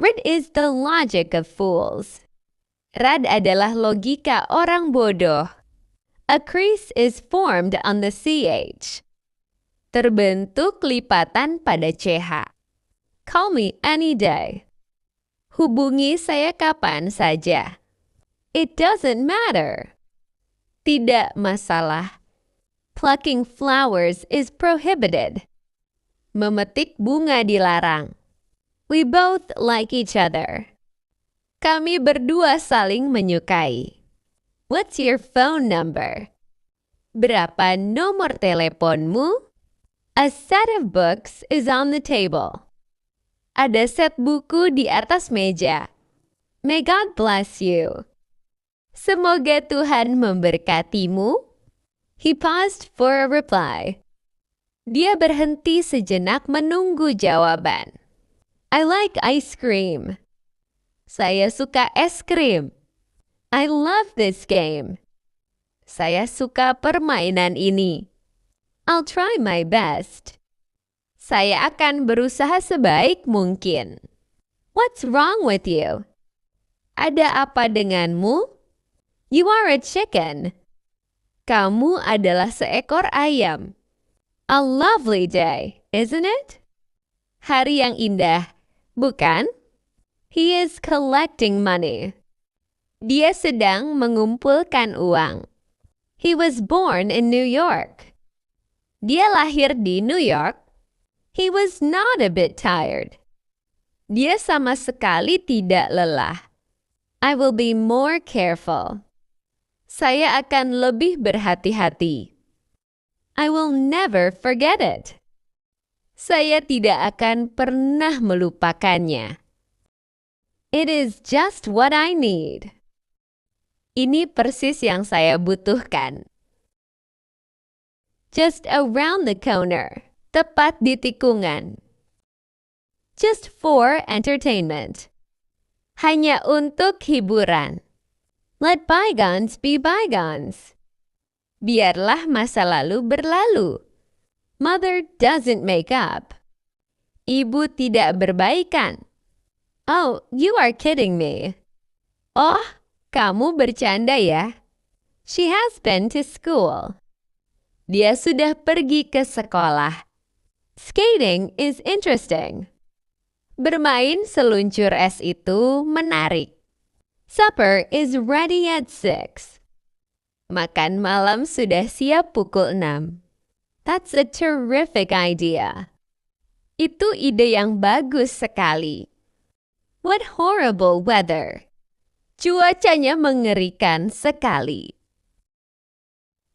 Red is the logic of fools. Rad adalah logika orang bodoh. A crease is formed on the CH. Terbentuk lipatan pada CH. Call me any day. Hubungi saya kapan saja. It doesn't matter. Tidak masalah. Plucking flowers is prohibited. Memetik bunga dilarang. We both like each other. Kami berdua saling menyukai. What's your phone number? Berapa nomor teleponmu? A set of books is on the table. Ada set buku di atas meja. May God bless you. Semoga Tuhan memberkatimu. He paused for a reply. Dia berhenti sejenak menunggu jawaban. I like ice cream. Saya suka es krim. I love this game. Saya suka permainan ini. I'll try my best. Saya akan berusaha sebaik mungkin. What's wrong with you? Ada apa denganmu? You are a chicken. Kamu adalah seekor ayam. A lovely day, isn't it? Hari yang indah, bukan? He is collecting money. Dia sedang mengumpulkan uang. He was born in New York. Dia lahir di New York. He was not a bit tired. Dia sama sekali tidak lelah. I will be more careful. Saya akan lebih berhati-hati. I will never forget it. Saya tidak akan pernah melupakannya. It is just what I need. Ini persis yang saya butuhkan. Just around the corner. Tepat di tikungan. Just for entertainment. Hanya untuk hiburan. Let bygones be bygones. Biarlah masa lalu berlalu. Mother doesn't make up. Ibu tidak berbaikan. Oh, you are kidding me. Oh, kamu bercanda ya? She has been to school. Dia sudah pergi ke sekolah. Skating is interesting. Bermain seluncur es itu menarik. Supper is ready at 6. Makan malam sudah siap pukul 6. That's a terrific idea. Itu ide yang bagus sekali. What horrible weather. Cuacanya mengerikan sekali.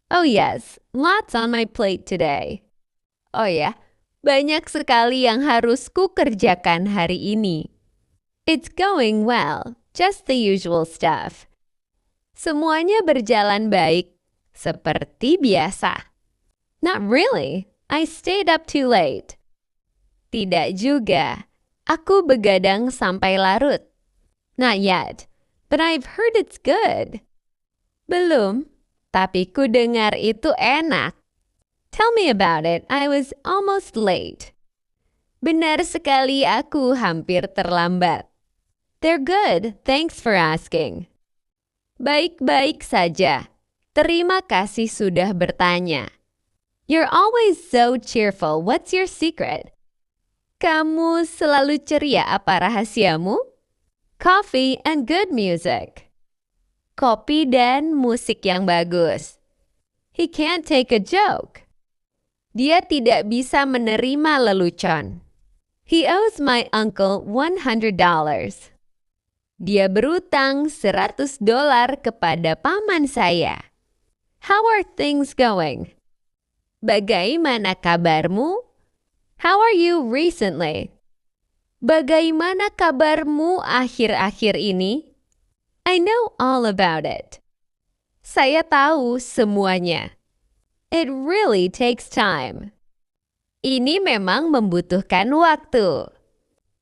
Oh yes, lots on my plate today. Oh ya, banyak sekali yang harus kukerjakan hari ini. It's going well. Just the usual stuff. Semuanya berjalan baik, seperti biasa. Not really. I stayed up too late. Tidak juga. Aku begadang sampai larut. Not yet, but I've heard it's good. Belum, tapi ku dengar itu enak. Tell me about it. I was almost late. Benar sekali, aku hampir terlambat. They're good. Thanks for asking. Baik-baik saja. Terima kasih sudah bertanya. You're always so cheerful. What's your secret? Kamu selalu ceria. Apa rahasiamu? Coffee and good music. Kopi dan musik yang bagus. He can't take a joke. Dia tidak bisa menerima lelucon. He owes my uncle $100. Dia berutang $100 kepada paman saya. How are things going? Bagaimana kabarmu? How are you recently? Bagaimana kabarmu akhir-akhir ini? I know all about it. Saya tahu semuanya. It really takes time. Ini memang membutuhkan waktu.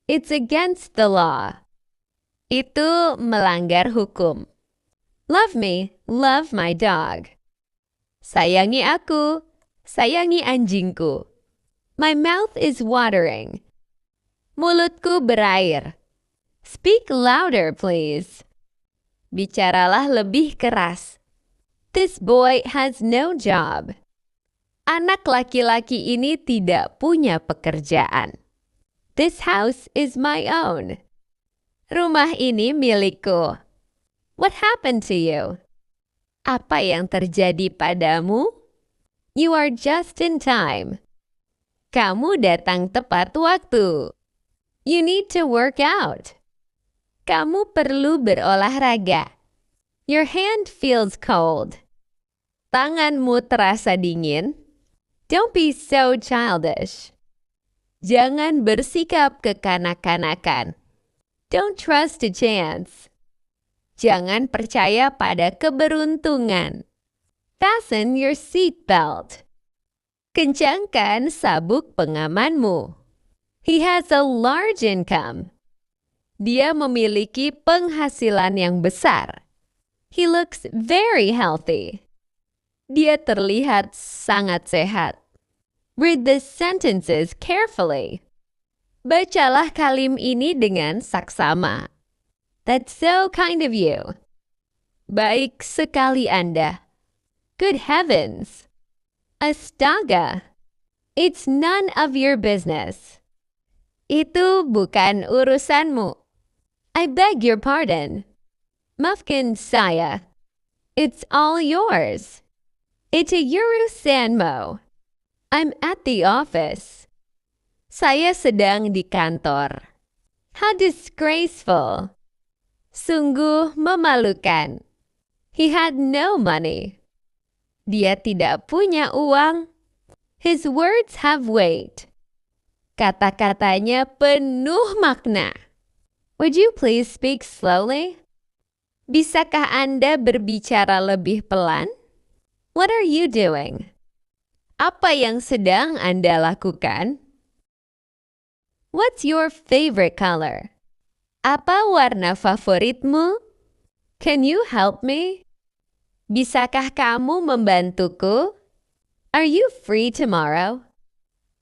It's against the law. Itu melanggar hukum. Love me, love my dog. Sayangi aku, sayangi anjingku. My mouth is watering. Mulutku berair. Speak louder, please. Bicaralah lebih keras. This boy has no job. Anak laki-laki ini tidak punya pekerjaan. This house is my own. Rumah ini milikku. What happened to you? Apa yang terjadi padamu? You are just in time. Kamu datang tepat waktu. You need to work out. Kamu perlu berolahraga. Your hand feels cold. Tanganmu terasa dingin. Don't be so childish. Jangan bersikap kekanak-kanakan. Don't trust a chance. Jangan percaya pada keberuntungan. Fasten your seatbelt. Kencangkan sabuk pengamanmu. He has a large income. Dia memiliki penghasilan yang besar. He looks very healthy. Dia terlihat sangat sehat. Read the sentences carefully. Bacalah kalim ini dengan saksama. That's so kind of you. Baik sekali Anda. Good heavens. Astaga. It's none of your business. Itu bukan urusanmu. I beg your pardon. Maafkan saya. It's all yours. Itu urusanmu. I'm at the office. Saya sedang di kantor. How disgraceful. Sungguh memalukan. He had no money. Dia tidak punya uang. His words have weight. Kata-katanya penuh makna. Would you please speak slowly? Bisakah Anda berbicara lebih pelan? What are you doing? Apa yang sedang Anda lakukan? What's your favorite color? Apa warna favoritmu? Can you help me? Bisakah kamu membantuku? Are you free tomorrow?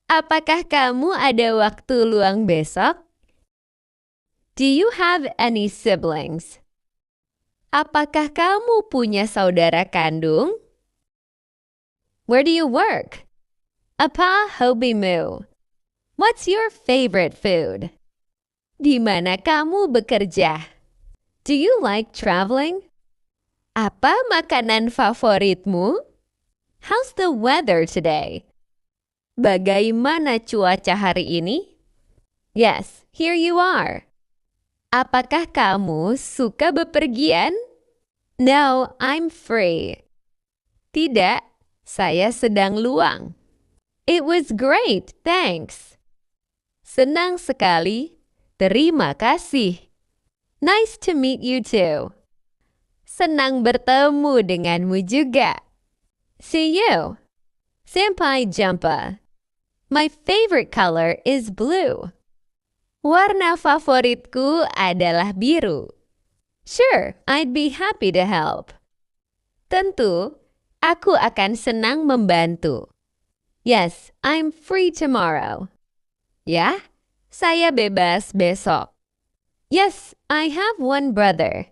Apakah kamu ada waktu luang besok? Do you have any siblings? Apakah kamu punya saudara kandung? Where do you work? Apa hobimu? What's your favorite food? Di mana kamu bekerja? Do you like traveling? Apa makanan favoritmu? How's the weather today? Bagaimana cuaca hari ini? Yes, here you are. Apakah kamu suka bepergian? No, I'm free. Tidak, saya sedang luang. It was great, thanks. Senang sekali, terima kasih. Nice to meet you too. Senang bertemu denganmu juga. See you. Sampai jumpa. My favorite color is blue. Warna favoritku adalah biru. Sure, I'd be happy to help. Tentu, aku akan senang membantu. Yes, I'm free tomorrow. Ya, saya bebas besok. Yes, I have one brother.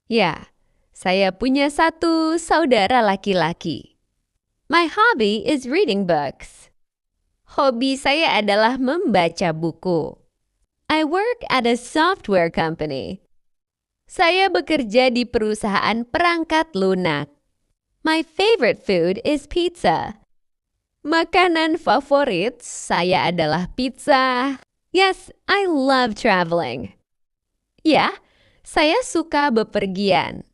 Ya, saya punya satu saudara laki-laki. My hobby is reading books. Hobi saya adalah membaca buku. I work at a software company. Saya bekerja di perusahaan perangkat lunak. My favorite food is pizza. Makanan favorit saya adalah pizza. Yes, I love traveling. Ya, saya suka bepergian.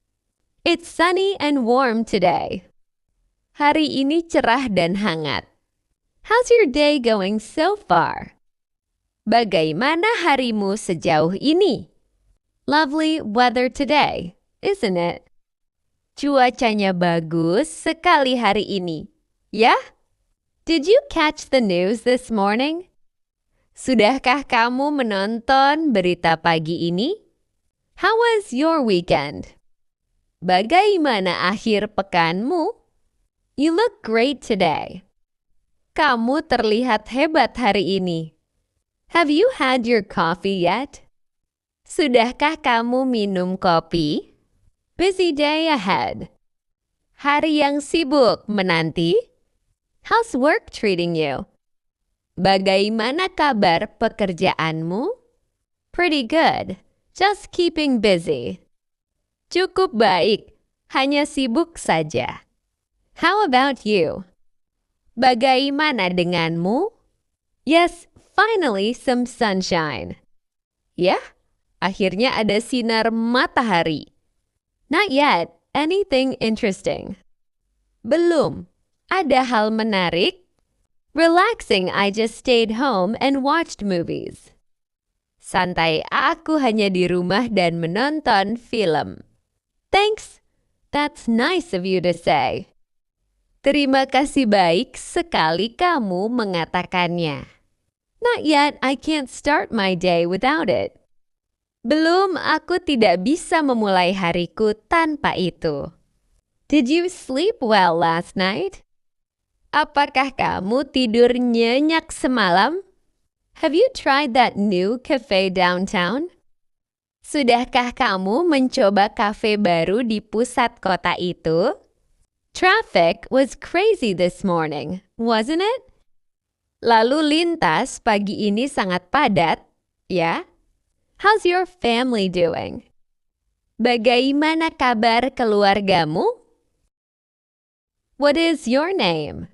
It's sunny and warm today. Hari ini cerah dan hangat. How's your day going so far? Bagaimana harimu sejauh ini? Lovely weather today, isn't it? Cuacanya bagus sekali hari ini. Ya? Did you catch the news this morning? Sudahkah kamu menonton berita pagi ini? How was your weekend? Bagaimana akhir pekanmu? You look great today. Kamu terlihat hebat hari ini. Have you had your coffee yet? Sudahkah kamu minum kopi? Busy day ahead. Hari yang sibuk menanti? How's work treating you? Bagaimana kabar pekerjaanmu? Pretty good. Just keeping busy. Cukup baik. Hanya sibuk saja. How about you? Bagaimana denganmu? Yes, finally some sunshine. Ya, akhirnya ada sinar matahari. Not yet. Anything interesting? Belum. Ada hal menarik? Relaxing, I just stayed home and watched movies. Santai, aku hanya di rumah dan menonton film. Thanks. That's nice of you to say. Terima kasih, baik sekali kamu mengatakannya. Not yet, I can't start my day without it. Belum, aku tidak bisa memulai hariku tanpa itu. Did you sleep well last night? Apakah kamu tidur nyenyak semalam? Have you tried that new cafe downtown? Sudahkah kamu mencoba kafe baru di pusat kota itu? Traffic was crazy this morning, wasn't it? Lalu lintas pagi ini sangat padat, ya? How's your family doing? Bagaimana kabar keluargamu? What is your name?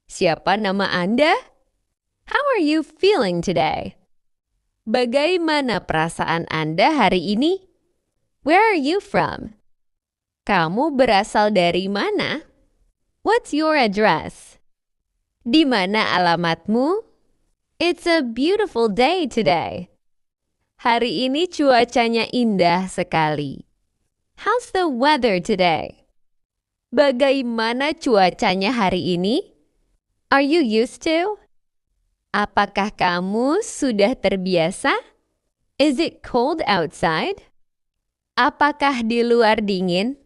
Siapa nama Anda? How are you feeling today? Bagaimana perasaan Anda hari ini? Where are you from? Kamu berasal dari mana? What's your address? Di mana alamatmu? It's a beautiful day today. Hari ini cuacanya indah sekali. How's the weather today? Bagaimana cuacanya hari ini? Are you used to? Apakah kamu sudah terbiasa? Is it cold outside? Apakah di luar dingin?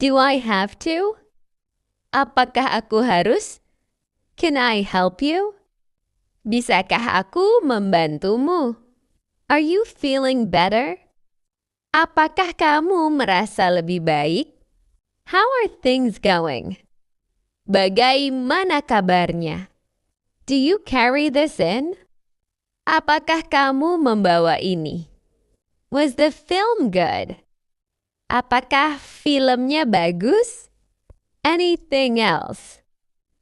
Do I have to? Apakah aku harus? Can I help you? Bisakah aku membantumu? Are you feeling better? Apakah kamu merasa lebih baik? How are things going? Bagaimana kabarnya? Do you carry this in? Apakah kamu membawa ini? Was the film good? Apakah filmnya bagus? Anything else?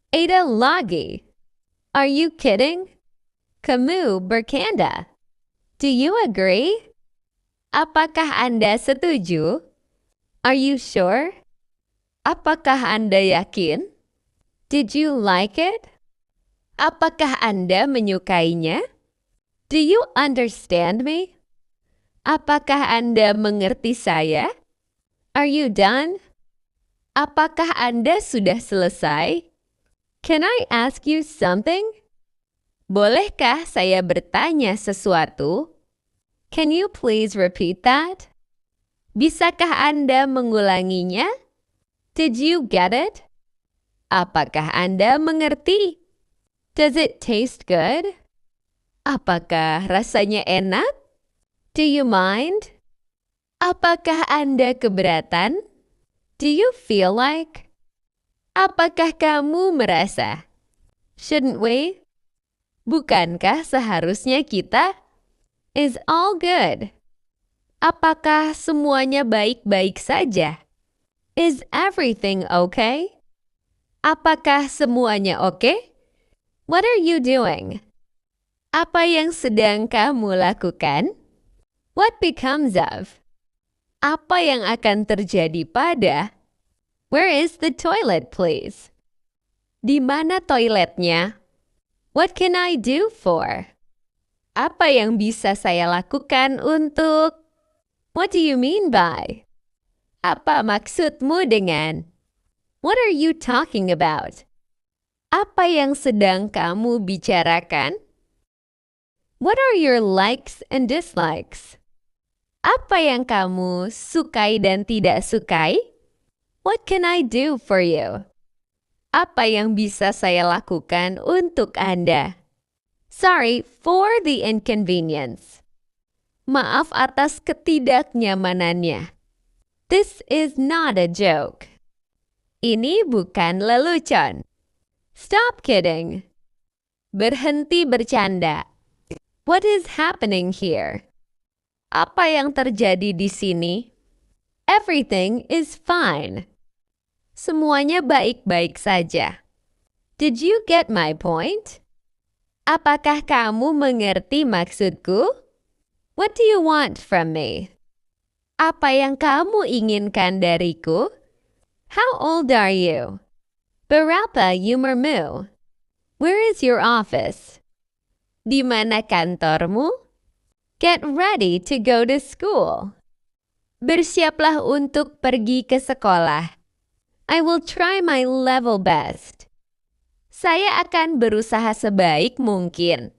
Ada lagi. Are you kidding? Kamu bercanda. Do you agree? Apakah Anda setuju? Are you sure? Apakah Anda yakin? Did you like it? Apakah Anda menyukainya? Do you understand me? Apakah Anda mengerti saya? Are you done? Apakah Anda sudah selesai? Can I ask you something? Bolehkah saya bertanya sesuatu? Can you please repeat that? Bisakah Anda mengulanginya? Did you get it? Apakah Anda mengerti? Does it taste good? Apakah rasanya enak? Do you mind? Apakah Anda keberatan? Do you feel like? Apakah kamu merasa? Shouldn't we? Bukankah seharusnya kita? Is all good? Apakah semuanya baik-baik saja? Is everything okay? Apakah semuanya oke? What are you doing? Apa yang sedang kamu lakukan? What becomes of? Apa yang akan terjadi pada? Where is the toilet, please? Di mana toiletnya? What can I do for? Apa yang bisa saya lakukan untuk? What do you mean by? Apa maksudmu dengan? What are you talking about? Apa yang sedang kamu bicarakan? What are your likes and dislikes? Apa yang kamu sukai dan tidak sukai? What can I do for you? Apa yang bisa saya lakukan untuk Anda? Sorry for the inconvenience. Maaf atas ketidaknyamanannya. This is not a joke. Ini bukan lelucon. Stop kidding. Berhenti bercanda. What is happening here? Apa yang terjadi di sini? Everything is fine. Semuanya baik-baik saja. Did you get my point? Apakah kamu mengerti maksudku? What do you want from me? Apa yang kamu inginkan dariku? How old are you? Berapa umurmu? Where is your office? Di mana kantormu? Get ready to go to school. Bersiaplah untuk pergi ke sekolah. I will try my level best. Saya akan berusaha sebaik mungkin.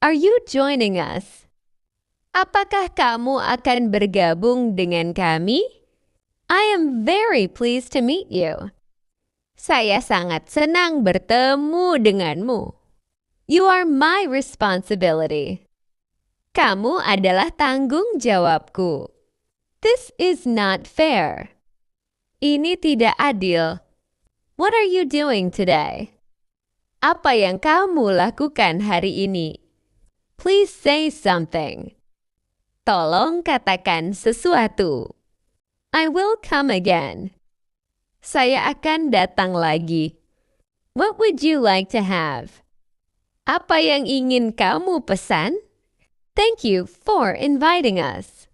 Are you joining us? Apakah kamu akan bergabung dengan kami? I am very pleased to meet you. Saya sangat senang bertemu denganmu. You are my responsibility. Kamu adalah tanggung jawabku. This is not fair. Ini tidak adil. What are you doing today? Apa yang kamu lakukan hari ini? Please say something. Tolong katakan sesuatu. I will come again. Saya akan datang lagi. What would you like to have? Apa yang ingin kamu pesan? Thank you for inviting us.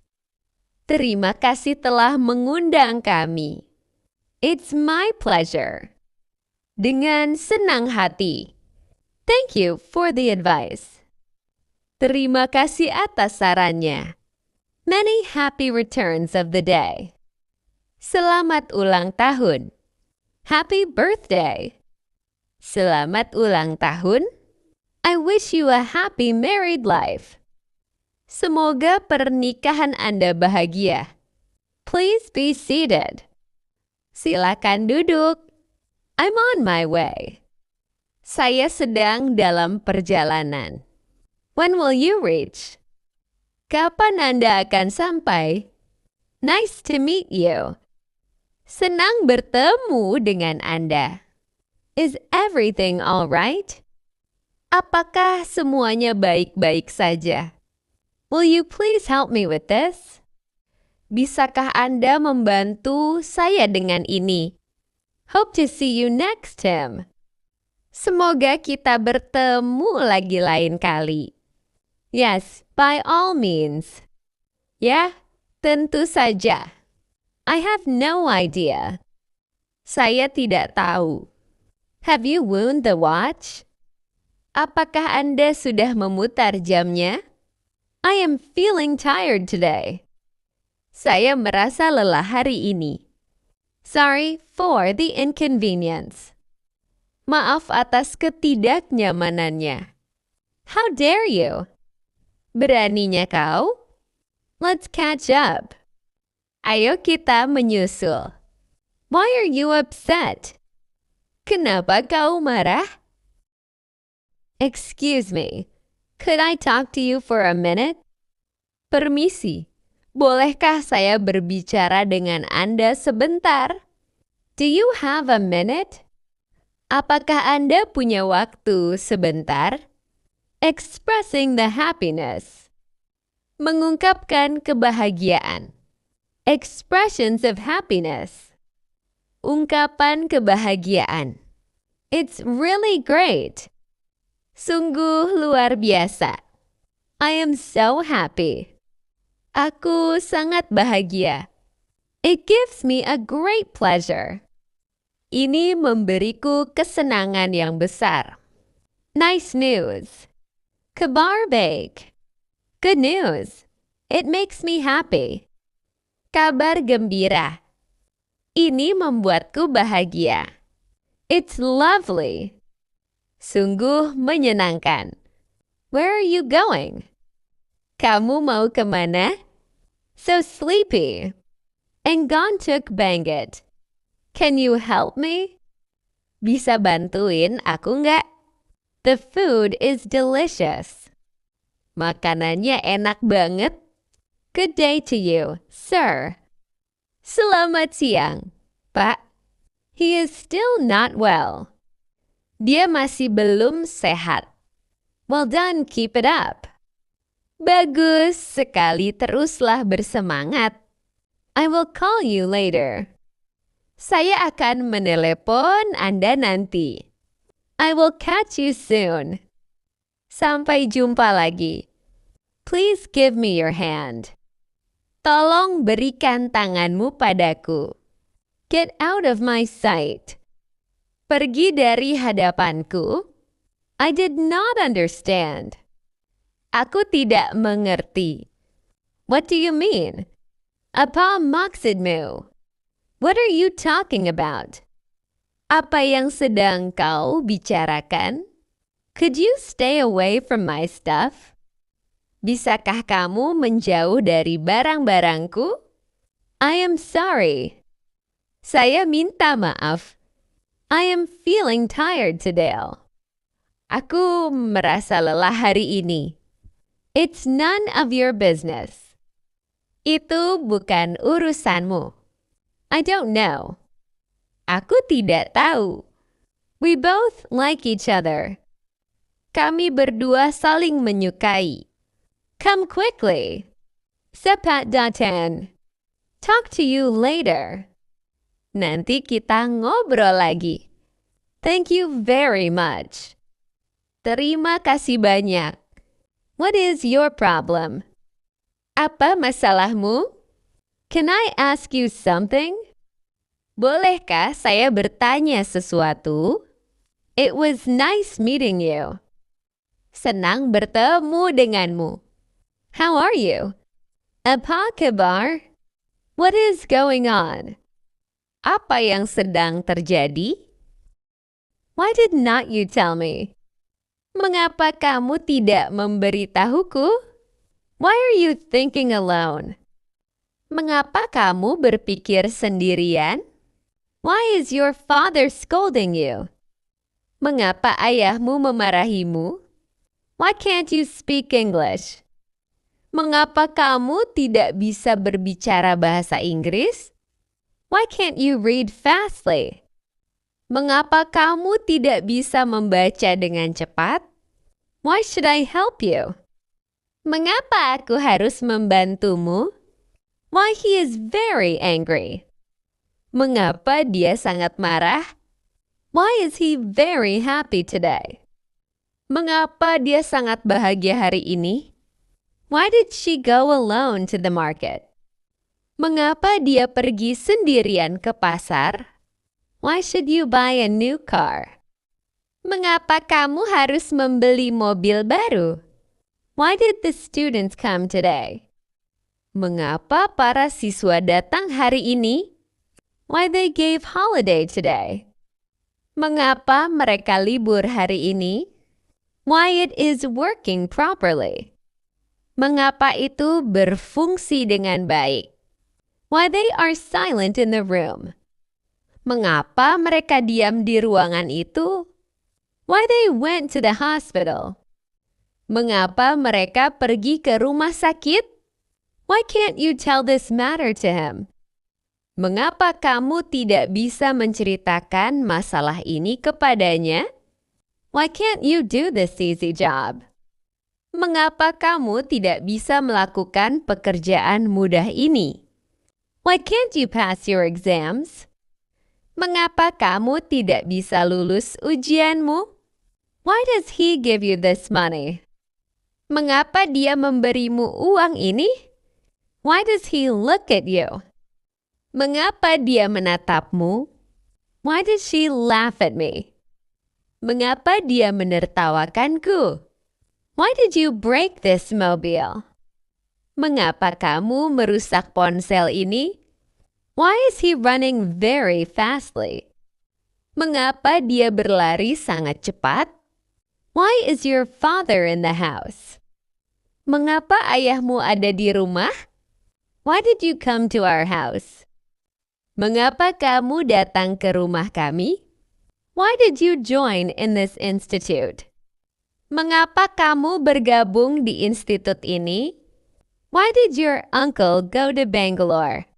Terima kasih telah mengundang kami. It's my pleasure. Dengan senang hati. Thank you for the advice. Terima kasih atas sarannya. Many happy returns of the day. Selamat ulang tahun. Happy birthday. Selamat ulang tahun. I wish you a happy married life. Semoga pernikahan Anda bahagia. Please be seated. Silakan duduk. I'm on my way. Saya sedang dalam perjalanan. When will you reach? Kapan Anda akan sampai? Nice to meet you. Senang bertemu dengan Anda. Is everything all right? Apakah semuanya baik-baik saja? Will you please help me with this? Bisakah Anda membantu saya dengan ini? Hope to see you next time. Semoga kita bertemu lagi lain kali. Yes, by all means. Ya, tentu saja. I have no idea. Saya tidak tahu. Have you wound the watch? Apakah Anda sudah memutar jamnya? I am feeling tired today. Saya merasa lelah hari ini. Sorry for the inconvenience. Maaf atas ketidaknyamanannya. How dare you? Beraninya kau? Let's catch up. Ayo kita menyusul. Why are you upset? Kenapa kau marah? Excuse me. Could I talk to you for a minute? Permisi. Bolehkah saya berbicara dengan Anda sebentar? Do you have a minute? Apakah Anda punya waktu sebentar? Expressing the happiness. Mengungkapkan kebahagiaan. Expressions of happiness. Ungkapan kebahagiaan. It's really great. Sungguh luar biasa. I am so happy. Aku sangat bahagia. It gives me a great pleasure. Ini memberiku kesenangan yang besar. Nice news. Kabar baik. Good news. It makes me happy. Kabar gembira. Ini membuatku bahagia. It's lovely. Sungguh menyenangkan. Where are you going? Kamu mau kemana? So sleepy. Enggantuk banget. Can you help me? Bisa bantuin aku nggak? The food is delicious. Makanannya enak banget. Good day to you, sir. Selamat siang, Pak. He is still not well. Dia masih belum sehat. Well done, keep it up. Bagus sekali, teruslah bersemangat. I will call you later. Saya akan menelepon Anda nanti. I will catch you soon. Sampai jumpa lagi. Please give me your hand. Tolong berikan tanganmu padaku. Get out of my sight. Pergi dari hadapanku. I did not understand. Aku tidak mengerti. What do you mean? Apa maksudmu? What are you talking about? Apa yang sedang kau bicarakan? Could you stay away from my stuff? Bisakah kamu menjauh dari barang-barangku? I am sorry. Saya minta maaf. I am feeling tired today. Aku merasa lelah hari ini. It's none of your business. Itu bukan urusanmu. I don't know. Aku tidak tahu. We both like each other. Kami berdua saling menyukai. Come quickly. Cepat datang. Talk to you later. Nanti kita ngobrol lagi. Thank you very much. Terima kasih banyak. What is your problem? Apa masalahmu? Can I ask you something? Bolehkah saya bertanya sesuatu? It was nice meeting you. Senang bertemu denganmu. How are you? Apa kabar? What is going on? Apa yang sedang terjadi? Why did not you tell me? Mengapa kamu tidak memberitahuku? Why are you thinking alone? Mengapa kamu berpikir sendirian? Why is your father scolding you? Mengapa ayahmu memarahimu? Why can't you speak English? Mengapa kamu tidak bisa berbicara bahasa Inggris? Why can't you read fastly? Mengapa kamu tidak bisa membaca dengan cepat? Why should I help you? Mengapa aku harus membantumu? Why he is very angry. Mengapa dia sangat marah? Why is he very happy today? Mengapa dia sangat bahagia hari ini? Why did she go alone to the market? Mengapa dia pergi sendirian ke pasar? Why should you buy a new car? Mengapa kamu harus membeli mobil baru? Why did the students come today? Mengapa para siswa datang hari ini? Why they gave holiday today? Mengapa mereka libur hari ini? Why it is working properly? Mengapa itu berfungsi dengan baik? Why they are silent in the room? Mengapa mereka diam di ruangan itu? Why they went to the hospital? Mengapa mereka pergi ke rumah sakit? Why can't you tell this matter to him? Mengapa kamu tidak bisa menceritakan masalah ini kepadanya? Why can't you do this easy job? Mengapa kamu tidak bisa melakukan pekerjaan mudah ini? Why can't you pass your exams? Mengapa kamu tidak bisa lulus ujianmu? Why does he give you this money? Mengapa dia memberimu uang ini? Why does he look at you? Mengapa dia menatapmu? Why does she laugh at me? Mengapa dia menertawakanku? Why did you break this mobile? Mengapa kamu merusak ponsel ini? Why is he running very fastly? Mengapa dia berlari sangat cepat? Why is your father in the house? Mengapa ayahmu ada di rumah? Why did you come to our house? Mengapa kamu datang ke rumah kami? Why did you join in this institute? Mengapa kamu bergabung di institut ini? Why did your uncle go to Bangalore?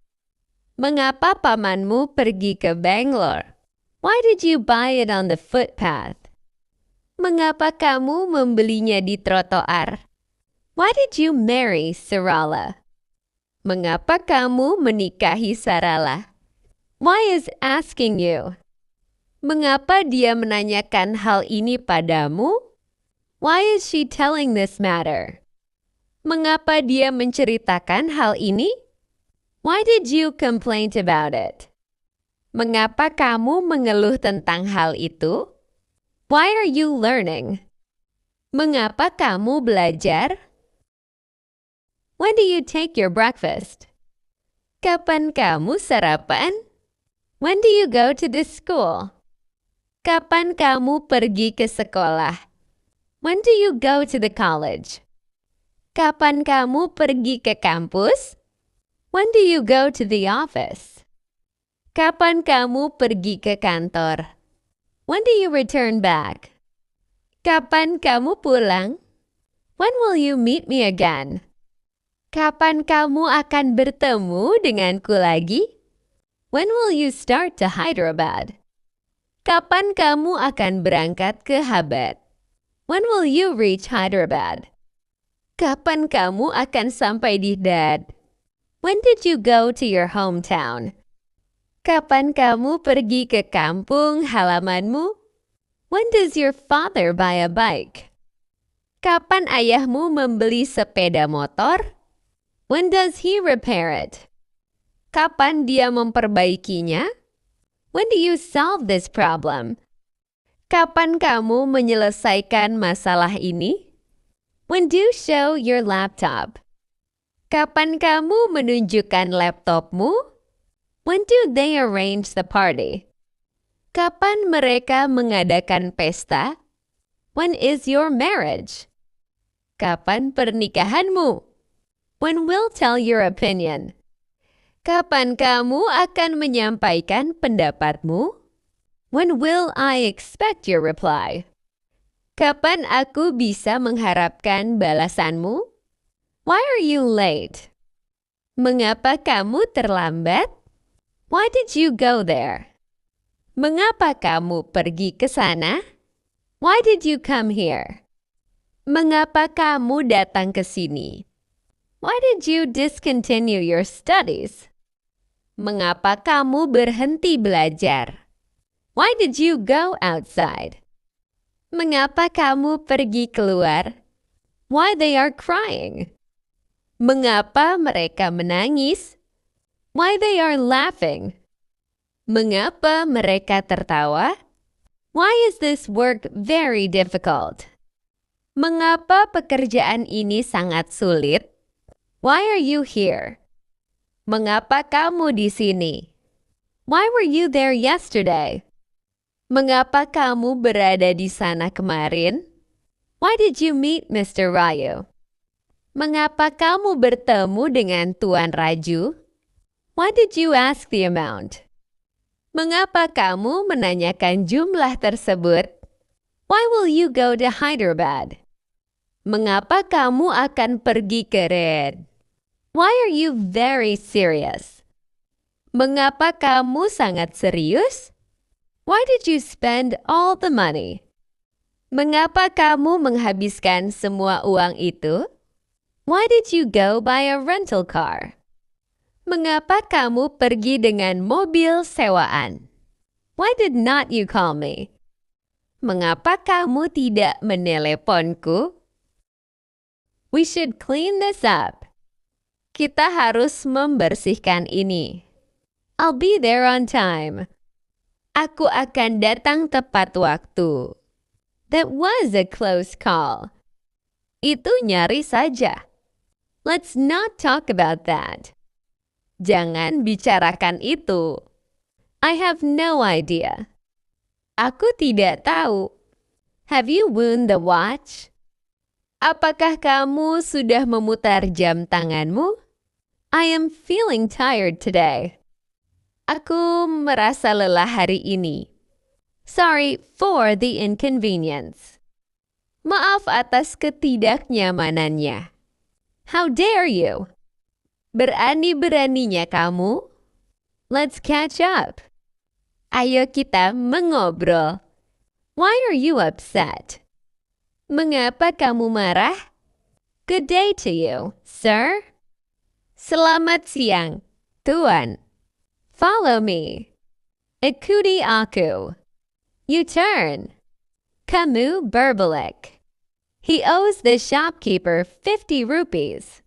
Mengapa pamanmu pergi ke Bangalore? Why did you buy it on the footpath? Mengapa kamu membelinya di trotoar? Why did you marry Sarala? Mengapa kamu menikahi Sarala? Why is asking you? Mengapa dia menanyakan hal ini padamu? Why is she telling this matter? Mengapa dia menceritakan hal ini? Why did you complain about it? Mengapa kamu mengeluh tentang hal itu? Why are you learning? Mengapa kamu belajar? When do you take your breakfast? Kapan kamu sarapan? When do you go to this school? Kapan kamu pergi ke sekolah? When do you go to the college? Kapan kamu pergi ke kampus? When do you go to the office? Kapan kamu pergi ke kantor? When do you return back? Kapan kamu pulang? When will you meet me again? Kapan kamu akan bertemu denganku lagi? When will you start to Hyderabad? Kapan kamu akan berangkat ke Habad? When will you reach Hyderabad? Kapan kamu akan sampai di Dad? When did you go to your hometown? Kapan kamu pergi ke kampung halamanmu? When does your father buy a bike? Kapan ayahmu membeli sepeda motor? When does he repair it? Kapan dia memperbaikinya? When do you solve this problem? Kapan kamu menyelesaikan masalah ini? When do you show your laptop? Kapan kamu menunjukkan laptopmu? When do they arrange the party? Kapan mereka mengadakan pesta? When is your marriage? Kapan pernikahanmu? When will tell your opinion? Kapan kamu akan menyampaikan pendapatmu? When will I expect your reply? Kapan aku bisa mengharapkan balasanmu? Why are you late? Mengapa kamu terlambat? Why did you go there? Mengapa kamu pergi ke sana? Why did you come here? Mengapa kamu datang ke sini? Why did you discontinue your studies? Mengapa kamu berhenti belajar? Why did you go outside? Mengapa kamu pergi keluar? Why they are crying? Mengapa mereka menangis? Why they are laughing? Mengapa mereka tertawa? Why is this work very difficult? Mengapa pekerjaan ini sangat sulit? Why are you here? Mengapa kamu di sini? Why were you there yesterday? Mengapa kamu berada di sana kemarin? Why did you meet Mr. Raju? Mengapa kamu bertemu dengan Tuan Raju? Why did you ask the amount? Mengapa kamu menanyakan jumlah tersebut? Why will you go to Hyderabad? Mengapa kamu akan pergi ke Red? Why are you very serious? Mengapa kamu sangat serius? Why did you spend all the money? Mengapa kamu menghabiskan semua uang itu? Why did you go buy a rental car? Mengapa kamu pergi dengan mobil sewaan? Why did not you call me? Mengapa kamu tidak meneleponku? We should clean this up. Kita harus membersihkan ini. I'll be there on time. Aku akan datang tepat waktu. That was a close call. Itu nyaris saja. Let's not talk about that. Jangan bicarakan itu. I have no idea. Aku tidak tahu. Have you wound the watch? Apakah kamu sudah memutar jam tanganmu? I am feeling tired today. Aku merasa lelah hari ini. Sorry for the inconvenience. Maaf atas ketidaknyamanannya. How dare you? Berani-beraninya kamu? Let's catch up. Ayo kita mengobrol. Why are you upset? Mengapa kamu marah? Good day to you, sir. Selamat siang, tuan. Follow me. Ikuti aku. You turn. Kamu berbalik. He owes the shopkeeper 50 rupees.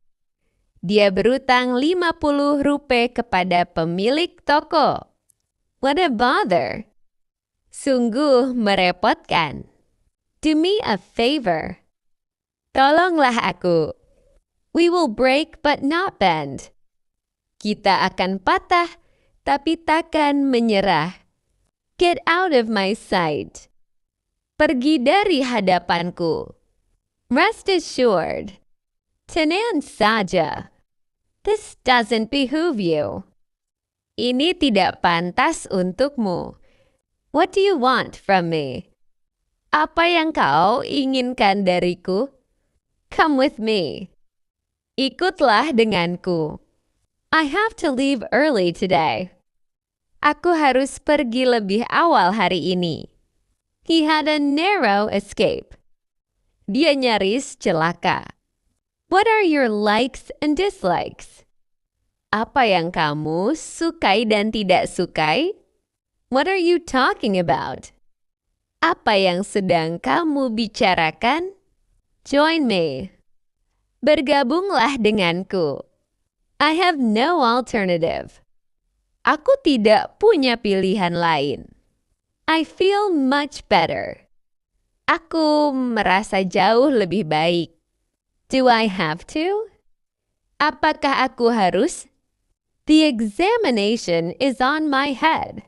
Dia berutang 50 rupiah kepada pemilik toko. What a bother. Sungguh merepotkan. Do me a favor. Tolonglah aku. We will break but not bend. Kita akan patah tapi takkan menyerah. Get out of my sight. Pergi dari hadapanku. Rest assured. Tenang saja. This doesn't behoove you. Ini tidak pantas untukmu. What do you want from me? Apa yang kau inginkan dariku? Come with me. Ikutlah denganku. I have to leave early today. Aku harus pergi lebih awal hari ini. He had a narrow escape. Dia nyaris celaka. What are your likes and dislikes? Apa yang kamu sukai dan tidak sukai? What are you talking about? Apa yang sedang kamu bicarakan? Join me. Bergabunglah denganku. I have no alternative. Aku tidak punya pilihan lain. I feel much better. Aku merasa jauh lebih baik. Do I have to? Apakah aku harus? The examination is on my head.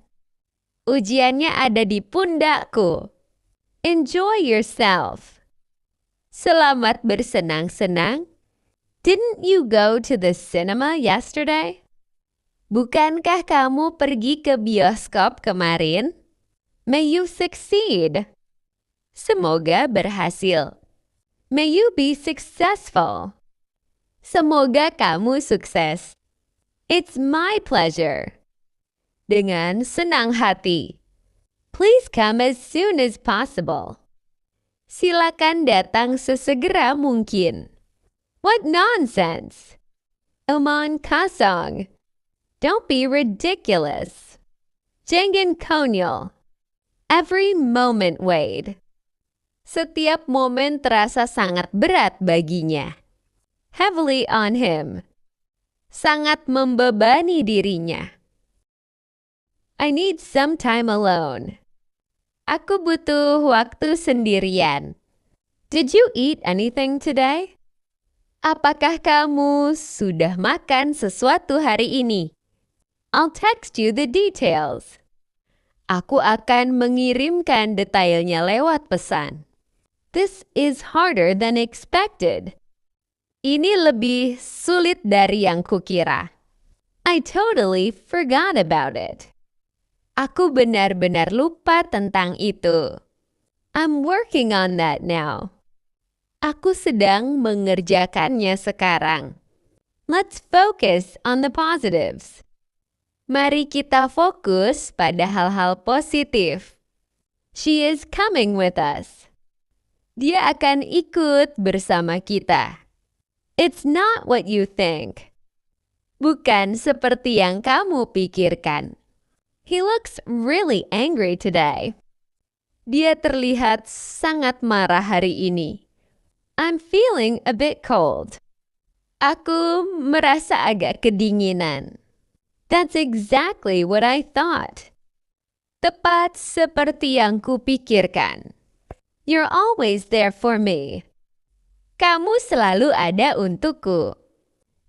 Ujiannya ada di pundakku. Enjoy yourself. Selamat bersenang-senang. Didn't you go to the cinema yesterday? Bukankah kamu pergi ke bioskop kemarin? May you succeed. Semoga berhasil. May you be successful. Semoga kamu sukses. It's my pleasure. Dengan senang hati. Please come as soon as possible. Silakan datang sesegera mungkin. What nonsense! Omong kosong. Don't be ridiculous. Jangan konyol. Every moment weighed. Setiap momen terasa sangat berat baginya. Heavily on him. Sangat membebani dirinya. I need some time alone. Aku butuh waktu sendirian. Did you eat anything today? Apakah kamu sudah makan sesuatu hari ini? I'll text you the details. Aku akan mengirimkan detailnya lewat pesan. This is harder than expected. Ini lebih sulit dari yang kukira. I totally forgot about it. Aku benar-benar lupa tentang itu. I'm working on that now. Aku sedang mengerjakannya sekarang. Let's focus on the positives. Mari kita fokus pada hal-hal positif. She is coming with us. Dia akan ikut bersama kita. It's not what you think. Bukan seperti yang kamu pikirkan. He looks really angry today. Dia terlihat sangat marah hari ini. I'm feeling a bit cold. Aku merasa agak kedinginan. That's exactly what I thought. Tepat seperti yang kupikirkan. You're always there for me. Kamu selalu ada untukku.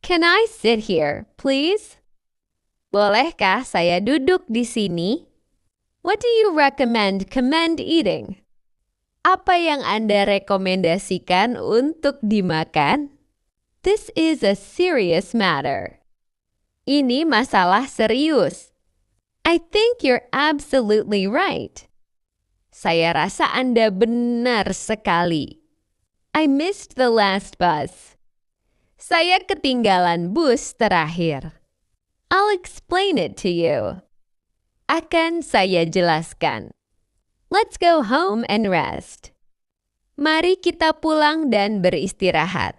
Can I sit here, please? Bolehkah saya duduk di sini? What do you commend eating? Apa yang Anda rekomendasikan untuk dimakan? This is a serious matter. Ini masalah serius. I think you're absolutely right. Saya rasa Anda benar sekali. I missed the last bus. Saya ketinggalan bus terakhir. I'll explain it to you. Akan saya jelaskan. Let's go home and rest. Mari kita pulang dan beristirahat.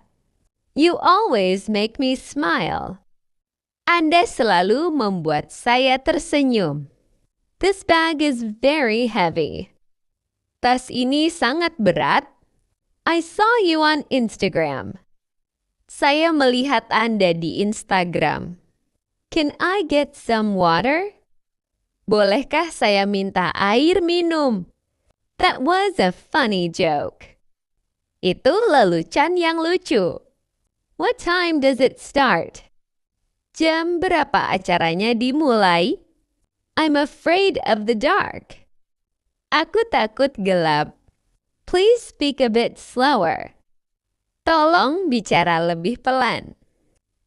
You always make me smile. Anda selalu membuat saya tersenyum. This bag is very heavy. Tas ini sangat berat. I saw you on Instagram. Saya melihat Anda di Instagram. Can I get some water? Bolehkah saya minta air minum? That was a funny joke. Itu lelucon yang lucu. What time does it start? Jam berapa acaranya dimulai? I'm afraid of the dark. Aku takut gelap. Please speak a bit slower. Tolong bicara lebih pelan.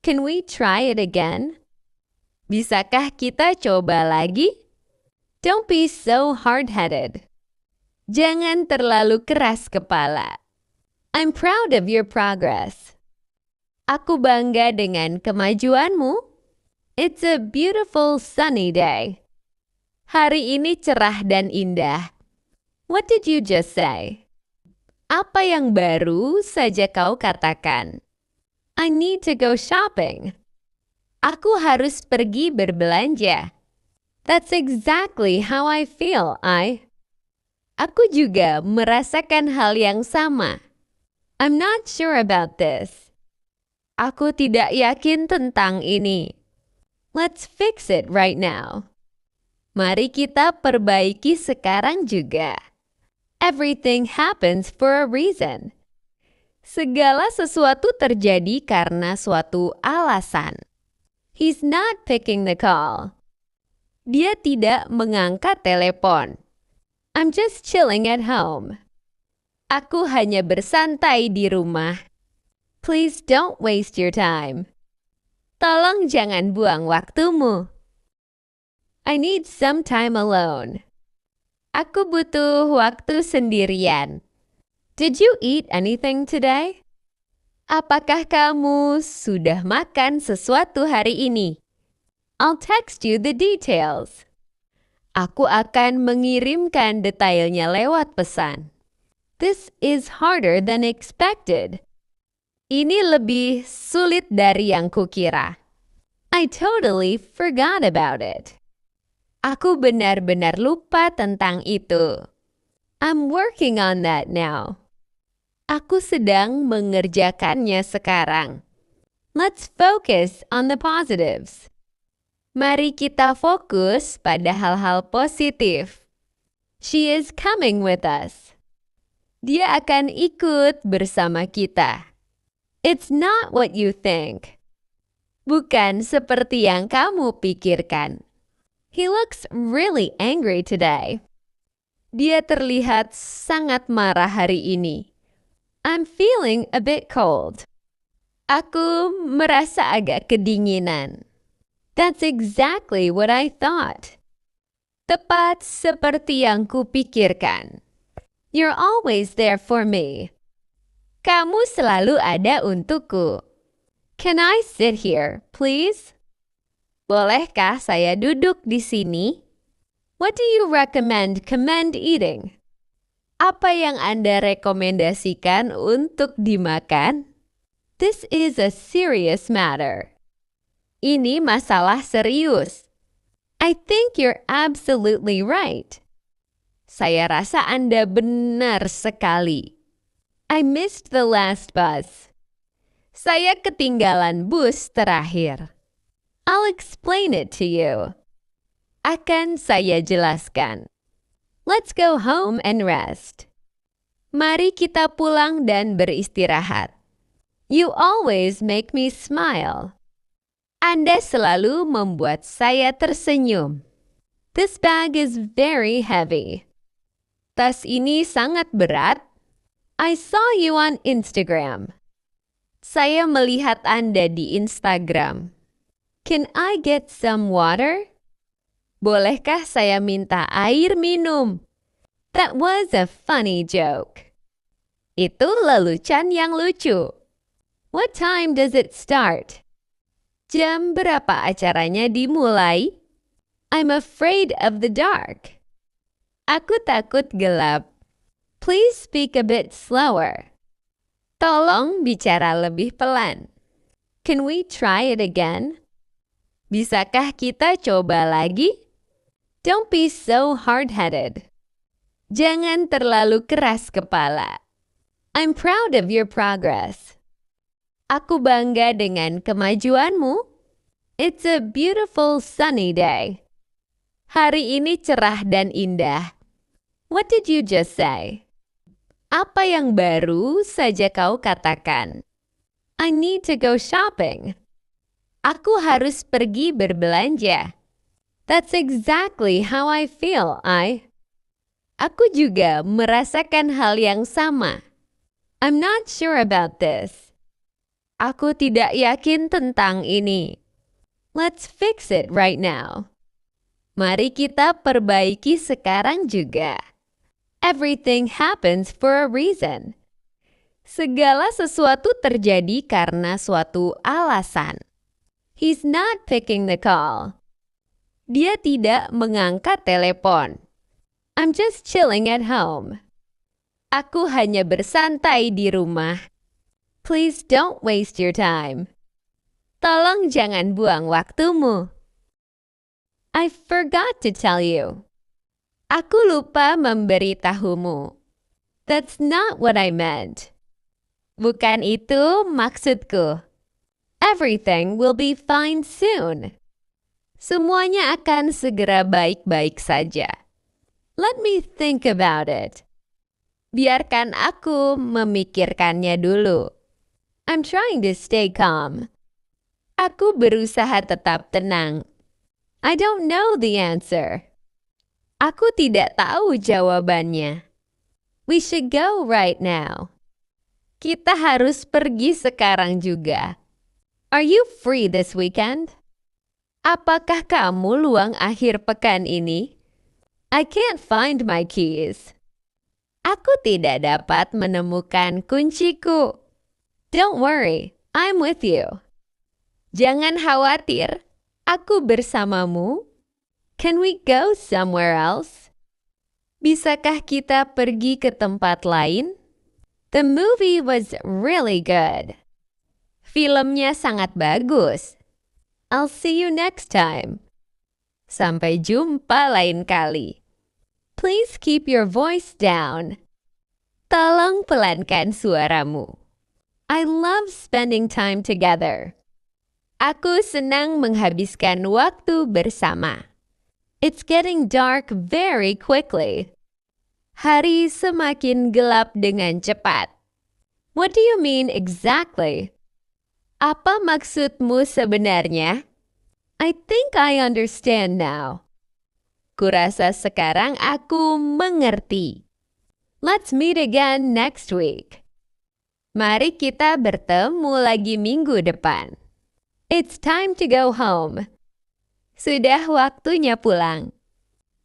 Can we try it again? Bisakah kita coba lagi? Don't be so hard-headed. Jangan terlalu keras kepala. I'm proud of your progress. Aku bangga dengan kemajuanmu. It's a beautiful sunny day. Hari ini cerah dan indah. What did you just say? Apa yang baru saja kau katakan? I need to go shopping. Aku harus pergi berbelanja. That's exactly how I feel, Aku juga merasakan hal yang sama. I'm not sure about this. Aku tidak yakin tentang ini. Let's fix it right now. Mari kita perbaiki sekarang juga. Everything happens for a reason. Segala sesuatu terjadi karena suatu alasan. He's not picking the call. Dia tidak mengangkat telepon. I'm just chilling at home. Aku hanya bersantai di rumah. Please don't waste your time. Tolong jangan buang waktumu. I need some time alone. Aku butuh waktu sendirian. Did you eat anything today? Apakah kamu sudah makan sesuatu hari ini? I'll text you the details. Aku akan mengirimkan detailnya lewat pesan. This is harder than expected. Ini lebih sulit dari yang kukira. I totally forgot about it. Aku benar-benar lupa tentang itu. I'm working on that now. Aku sedang mengerjakannya sekarang. Let's focus on the positives. Mari kita fokus pada hal-hal positif. She is coming with us. Dia akan ikut bersama kita. It's not what you think. Bukan seperti yang kamu pikirkan. He looks really angry today. Dia terlihat sangat marah hari ini. I'm feeling a bit cold. Aku merasa agak kedinginan. That's exactly what I thought. Tepat seperti yang kupikirkan. You're always there for me. Kamu selalu ada untukku. Can I sit here, please? Bolehkah saya duduk di sini? What do you recommend eating? Apa yang Anda rekomendasikan untuk dimakan? This is a serious matter. Ini masalah serius. I think you're absolutely right. Saya rasa Anda benar sekali. I missed the last bus. Saya ketinggalan bus terakhir. I'll explain it to you. Akan saya jelaskan. Let's go home and rest. Mari kita pulang dan beristirahat. You always make me smile. Anda selalu membuat saya tersenyum. This bag is very heavy. Tas ini sangat berat. I saw you on Instagram. Saya melihat Anda di Instagram. Can I get some water? Bolehkah saya minta air minum? That was a funny joke. Itu lelucon yang lucu. What time does it start? Jam berapa acaranya dimulai? I'm afraid of the dark. Aku takut gelap. Please speak a bit slower. Tolong bicara lebih pelan. Can we try it again? Bisakah kita coba lagi? Don't be so hard-headed. Jangan terlalu keras kepala. I'm proud of your progress. Aku bangga dengan kemajuanmu. It's a beautiful sunny day. Hari ini cerah dan indah. What did you just say? Apa yang baru saja kau katakan? I need to go shopping. Aku harus pergi berbelanja. That's exactly how I feel, Aku juga merasakan hal yang sama. I'm not sure about this. Aku tidak yakin tentang ini. Let's fix it right now. Mari kita perbaiki sekarang juga. Everything happens for a reason. Segala sesuatu terjadi karena suatu alasan. He's not picking the call. Dia tidak mengangkat telepon. I'm just chilling at home. Aku hanya bersantai di rumah. Please don't waste your time. Tolong jangan buang waktumu. I forgot to tell you. Aku lupa memberitahumu. That's not what I meant. Bukan itu maksudku. Everything will be fine soon. Semuanya akan segera baik-baik saja. Let me think about it. Biarkan aku memikirkannya dulu. I'm trying to stay calm. Aku berusaha tetap tenang. I don't know the answer. Aku tidak tahu jawabannya. We should go right now. Kita harus pergi sekarang juga. Are you free this weekend? Apakah kamu luang akhir pekan ini? I can't find my keys. Aku tidak dapat menemukan kunciku. Don't worry, I'm with you. Jangan khawatir, aku bersamamu. Can we go somewhere else? Bisakah kita pergi ke tempat lain? The movie was really good. Filmnya sangat bagus. I'll see you next time. Sampai jumpa lain kali. Please keep your voice down. Tolong pelankan suaramu. I love spending time together. Aku senang menghabiskan waktu bersama. It's getting dark very quickly. Hari semakin gelap dengan cepat. What do you mean exactly? Apa maksudmu sebenarnya? I think I understand now. Kurasa sekarang aku mengerti. Let's meet again next week. Mari kita bertemu lagi minggu depan. It's time to go home. Sudah waktunya pulang.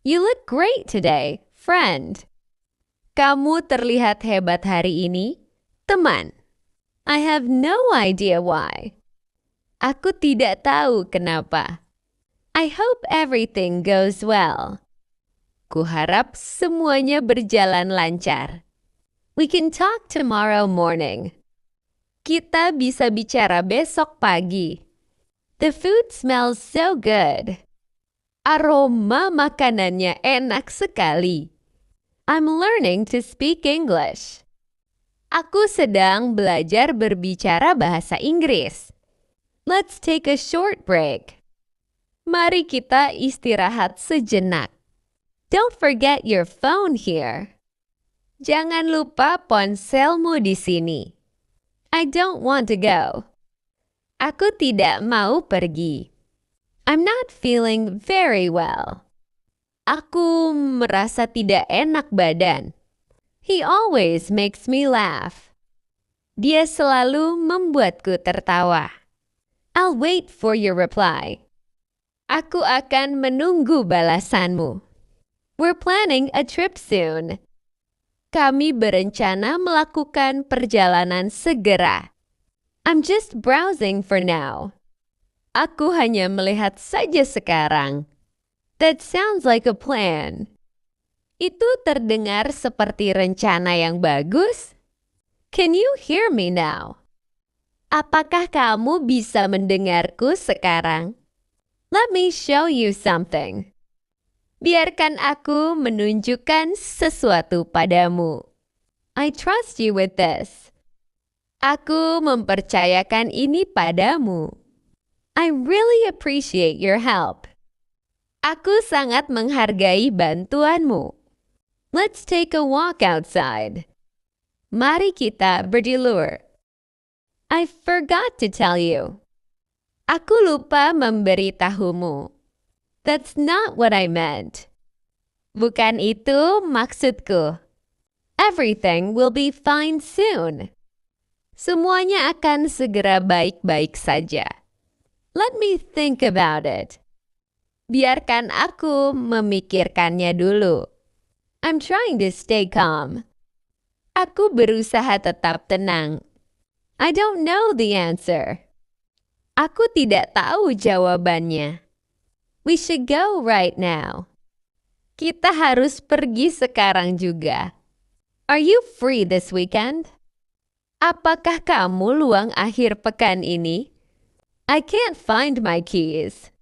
You look great today, friend. Kamu terlihat hebat hari ini, teman. I have no idea why. Aku tidak tahu kenapa. I hope everything goes well. Kuharap semuanya berjalan lancar. We can talk tomorrow morning. Kita bisa bicara besok pagi. The food smells so good. Aroma makanannya enak sekali. I'm learning to speak English. Aku sedang belajar berbicara bahasa Inggris. Let's take a short break. Mari kita istirahat sejenak. Don't forget your phone here. Jangan lupa ponselmu di sini. I don't want to go. Aku tidak mau pergi. I'm not feeling very well. Aku merasa tidak enak badan. He always makes me laugh. Dia selalu membuatku tertawa. I'll wait for your reply. Aku akan menunggu balasanmu. We're planning a trip soon. Kami berencana melakukan perjalanan segera. I'm just browsing for now. Aku hanya melihat saja sekarang. That sounds like a plan. Itu terdengar seperti rencana yang bagus. Can you hear me now? Apakah kamu bisa mendengarku sekarang? Let me show you something. Biarkan aku menunjukkan sesuatu padamu. I trust you with this. Aku mempercayakan ini padamu. I really appreciate your help. Aku sangat menghargai bantuanmu. Let's take a walk outside. Mari kita berjilur. I forgot to tell you. Aku lupa memberitahumu. That's not what I meant. Bukan itu maksudku. Everything will be fine soon. Semuanya akan segera baik-baik saja. Let me think about it. Biarkan aku memikirkannya dulu. I'm trying to stay calm. Aku berusaha tetap tenang. I don't know the answer. Aku tidak tahu jawabannya. We should go right now. Kita harus pergi sekarang juga. Are you free this weekend? Apakah kamu luang akhir pekan ini? I can't find my keys.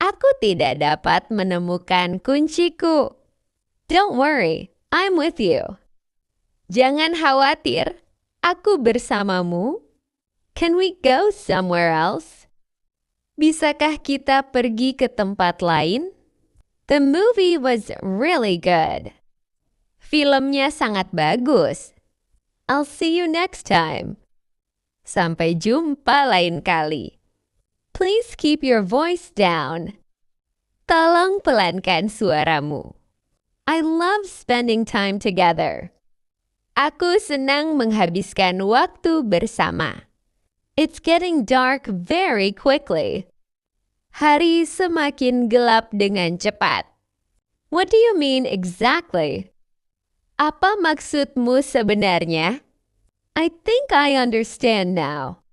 Aku tidak dapat menemukan kunciku. Don't worry, I'm with you. Jangan khawatir, aku bersamamu. Can we go somewhere else? Bisakah kita pergi ke tempat lain? The movie was really good. Filmnya sangat bagus. I'll see you next time. Sampai jumpa lain kali. Please keep your voice down. Tolong pelankan suaramu. I love spending time together. Aku senang menghabiskan waktu bersama. It's getting dark very quickly. Hari semakin gelap dengan cepat. What do you mean exactly? Apa maksudmu sebenarnya? I think I understand now.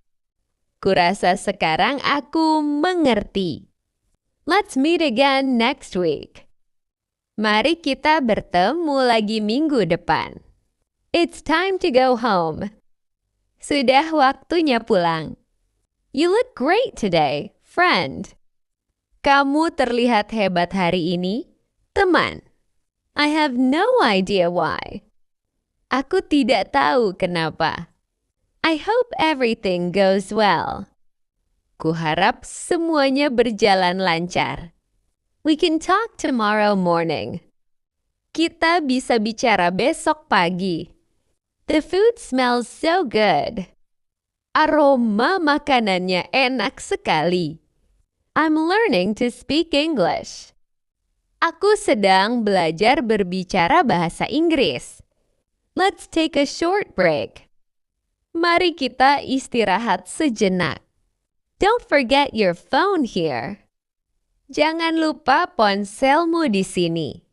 Kurasa sekarang aku mengerti. Let's meet again next week. Mari kita bertemu lagi minggu depan. It's time to go home. Sudah waktunya pulang. You look great today, friend. Kamu terlihat hebat hari ini, teman. I have no idea why. Aku tidak tahu kenapa. I hope everything goes well. Kuharap semuanya berjalan lancar. We can talk tomorrow morning. Kita bisa bicara besok pagi. The food smells so good. Aroma makanannya enak sekali. I'm learning to speak English. Aku sedang belajar berbicara bahasa Inggris. Let's take a short break. Mari kita istirahat sejenak. Don't forget your phone here. Jangan lupa ponselmu di sini.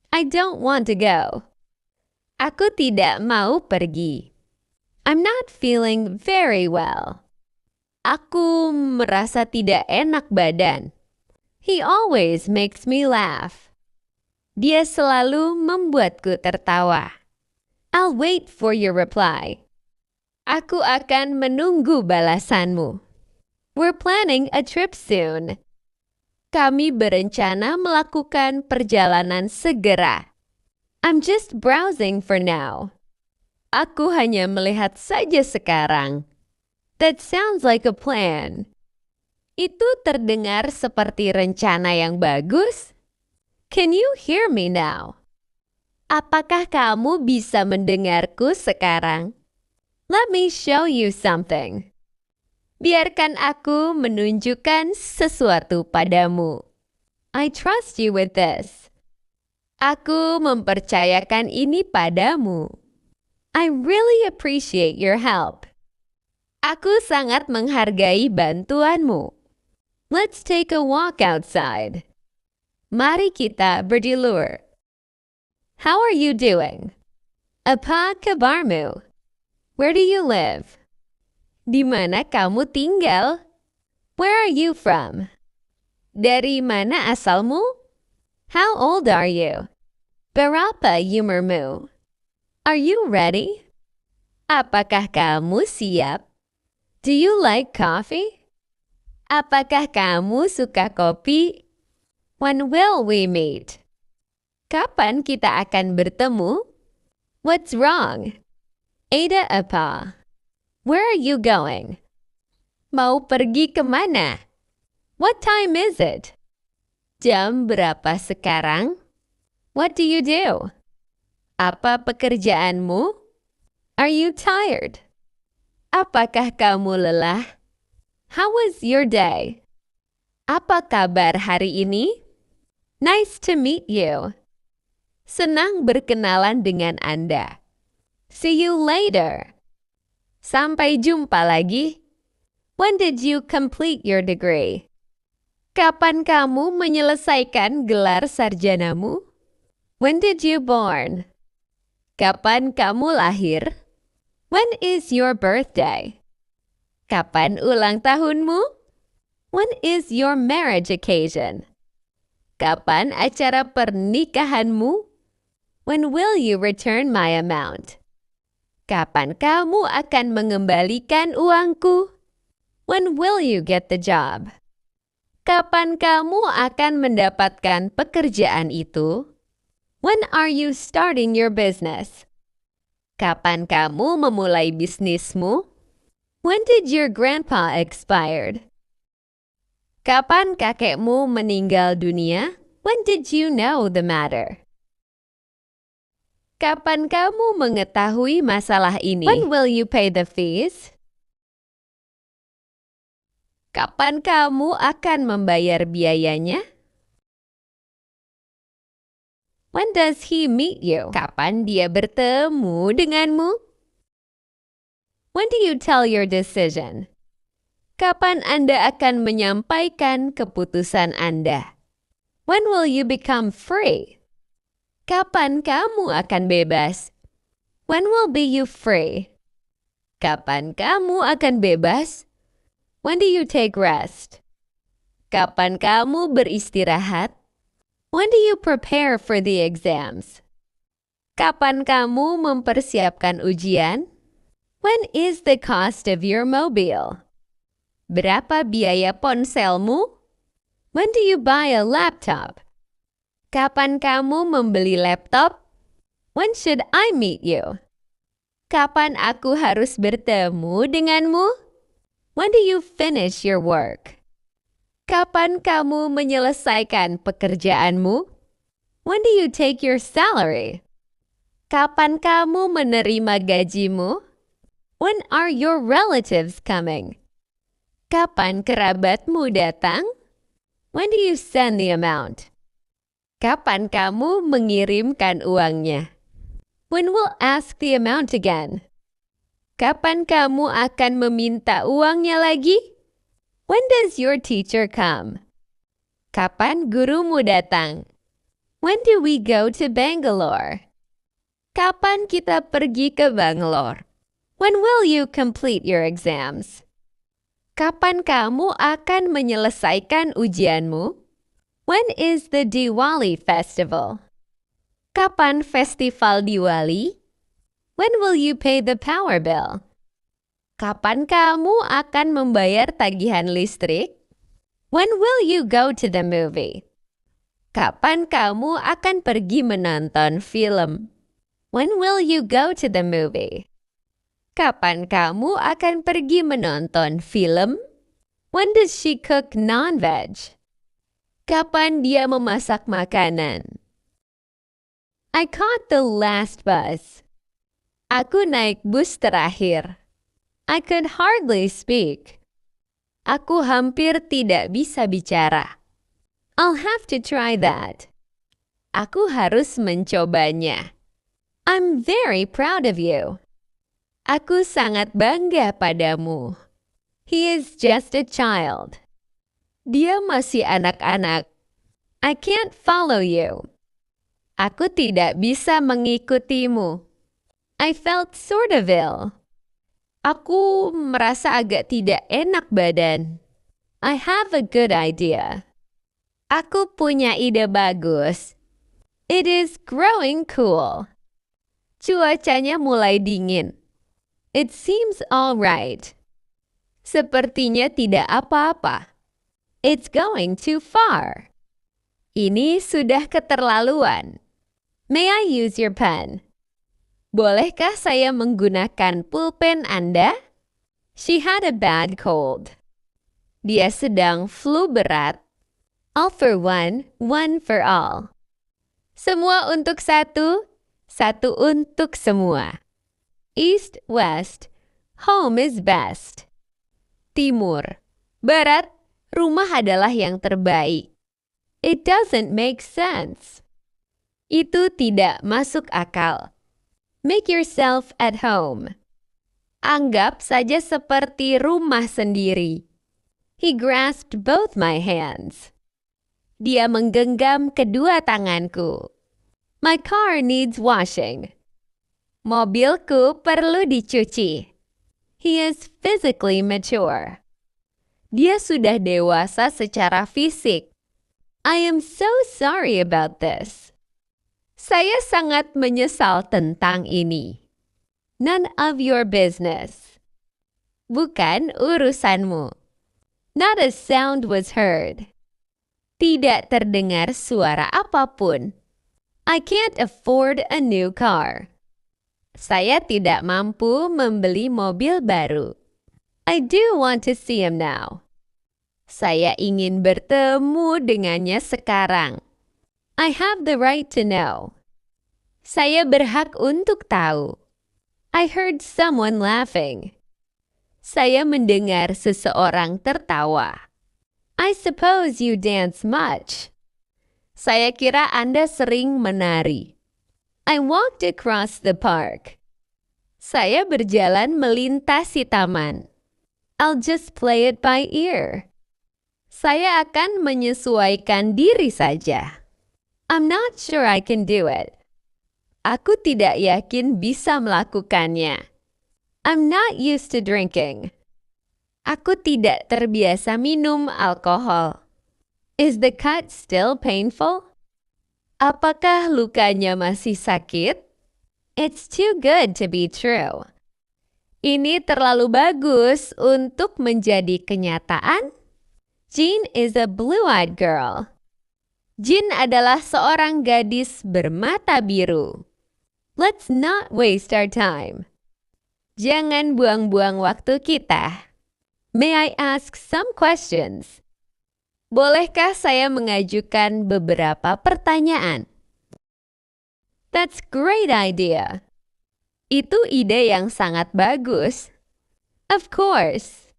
I don't want to go. Aku tidak mau pergi. I'm not feeling very well. Aku merasa tidak enak badan. He always makes me laugh. Dia selalu membuatku tertawa. I'll wait for your reply. Aku akan menunggu balasanmu. We're planning a trip soon. Kami berencana melakukan perjalanan segera. I'm just browsing for now. Aku hanya melihat saja sekarang. That sounds like a plan. Itu terdengar seperti rencana yang bagus. Can you hear me now? Apakah kamu bisa mendengarku sekarang? Let me show you something. Biarkan aku menunjukkan sesuatu padamu. I trust you with this. Aku mempercayakan ini padamu. I really appreciate your help. Aku sangat menghargai bantuanmu. Let's take a walk outside. Mari kita berjilur. How are you doing? Apa kabarmu? Where do you live? Di mana kamu tinggal? Where are you from? Dari mana asalmu? How old are you? Berapa umurmu? Are you ready? Apakah kamu siap? Do you like coffee? Apakah kamu suka kopi? When will we meet? Kapan kita akan bertemu? What's wrong? Ada apa? Where are you going? Mau pergi kemana? What time is it? Jam berapa sekarang? What do you do? Apa pekerjaanmu? Are you tired? Apakah kamu lelah? How was your day? Apa kabar hari ini? Nice to meet you. Senang berkenalan dengan Anda. See you later. Sampai jumpa lagi. When did you complete your degree? Kapan kamu menyelesaikan gelar sarjanamu? When did you born? Kapan kamu lahir? When is your birthday? Kapan ulang tahunmu? When is your marriage occasion? Kapan acara pernikahanmu? When will you return my amount? Kapan kamu akan mengembalikan uangku? When will you get the job? Kapan kamu akan mendapatkan pekerjaan itu? When are you starting your business? Kapan kamu memulai bisnismu? When did your grandpa expired? Kapan kakekmu meninggal dunia? When did you know the matter? Kapan kamu mengetahui masalah ini? When will you pay the fees? Kapan kamu akan membayar biayanya? When does he meet you? Kapan dia bertemu denganmu? When do you tell your decision? Kapan Anda akan menyampaikan keputusan Anda? When will you become free? Kapan kamu akan bebas? When will be you free? Kapan kamu akan bebas? When do you take rest? Kapan kamu beristirahat? When do you prepare for the exams? Kapan kamu mempersiapkan ujian? When is the cost of your mobile? Berapa biaya ponselmu? When do you buy a laptop? Kapan kamu membeli laptop? When should I meet you? Kapan aku harus bertemu denganmu? When do you finish your work? Kapan kamu menyelesaikan pekerjaanmu? When do you take your salary? Kapan kamu menerima gajimu? When are your relatives coming? Kapan kerabatmu datang? When do you send the amount? Kapan kamu mengirimkan uangnya? When will ask the amount again? Kapan kamu akan meminta uangnya lagi? When does your teacher come? Kapan gurumu datang? When do we go to Bangalore? Kapan kita pergi ke Bangalore? When will you complete your exams? Kapan kamu akan menyelesaikan ujianmu? When is the Diwali festival? Kapan festival Diwali? When will you pay the power bill? Kapan kamu akan membayar tagihan listrik? When will you go to the movie? Kapan kamu akan pergi menonton film? When will you go to the movie? Kapan kamu akan pergi menonton film? When does she cook non-veg? Kapan dia memasak makanan? I caught the last bus. Aku naik bus terakhir. I could hardly speak. Aku hampir tidak bisa bicara. I'll have to try that. Aku harus mencobanya. I'm very proud of you. Aku sangat bangga padamu. He is just a child. Dia masih anak-anak. I can't follow you. Aku tidak bisa mengikutimu. I felt sort of ill. Aku merasa agak tidak enak badan. I have a good idea. Aku punya ide bagus. It is growing cool. Cuacanya mulai dingin. It seems alright. Sepertinya tidak apa-apa. It's going too far. Ini sudah keterlaluan. May I use your pen? Bolehkah saya menggunakan pulpen Anda? She had a bad cold. Dia sedang flu berat. All for one, one for all. Semua untuk satu, satu untuk semua. East, west, home is best. Timur, barat, rumah adalah yang terbaik. It doesn't make sense. Itu tidak masuk akal. Make yourself at home. Anggap saja seperti rumah sendiri. He grasped both my hands. Dia menggenggam kedua tanganku. My car needs washing. Mobilku perlu dicuci. He is physically mature. Dia sudah dewasa secara fisik. I am so sorry about this. Saya sangat menyesal tentang ini. None of your business. Bukan urusanmu. Not a sound was heard. Tidak terdengar suara apapun. I can't afford a new car. Saya tidak mampu membeli mobil baru. I do want to see him now. Saya ingin bertemu dengannya sekarang. I have the right to know. Saya berhak untuk tahu. I heard someone laughing. Saya mendengar seseorang tertawa. I suppose you dance much. Saya kira Anda sering menari. I walked across the park. Saya berjalan melintasi taman. I'll just play it by ear. Saya akan menyesuaikan diri saja. I'm not sure I can do it. Aku tidak yakin bisa melakukannya. I'm not used to drinking. Aku tidak terbiasa minum alkohol. Is the cut still painful? Apakah lukanya masih sakit? It's too good to be true. Ini terlalu bagus untuk menjadi kenyataan. Jean is a blue-eyed girl. Jean adalah seorang gadis bermata biru. Let's not waste our time. Jangan buang-buang waktu kita. May I ask some questions? Bolehkah saya mengajukan beberapa pertanyaan? That's great idea. Itu ide yang sangat bagus. Of course.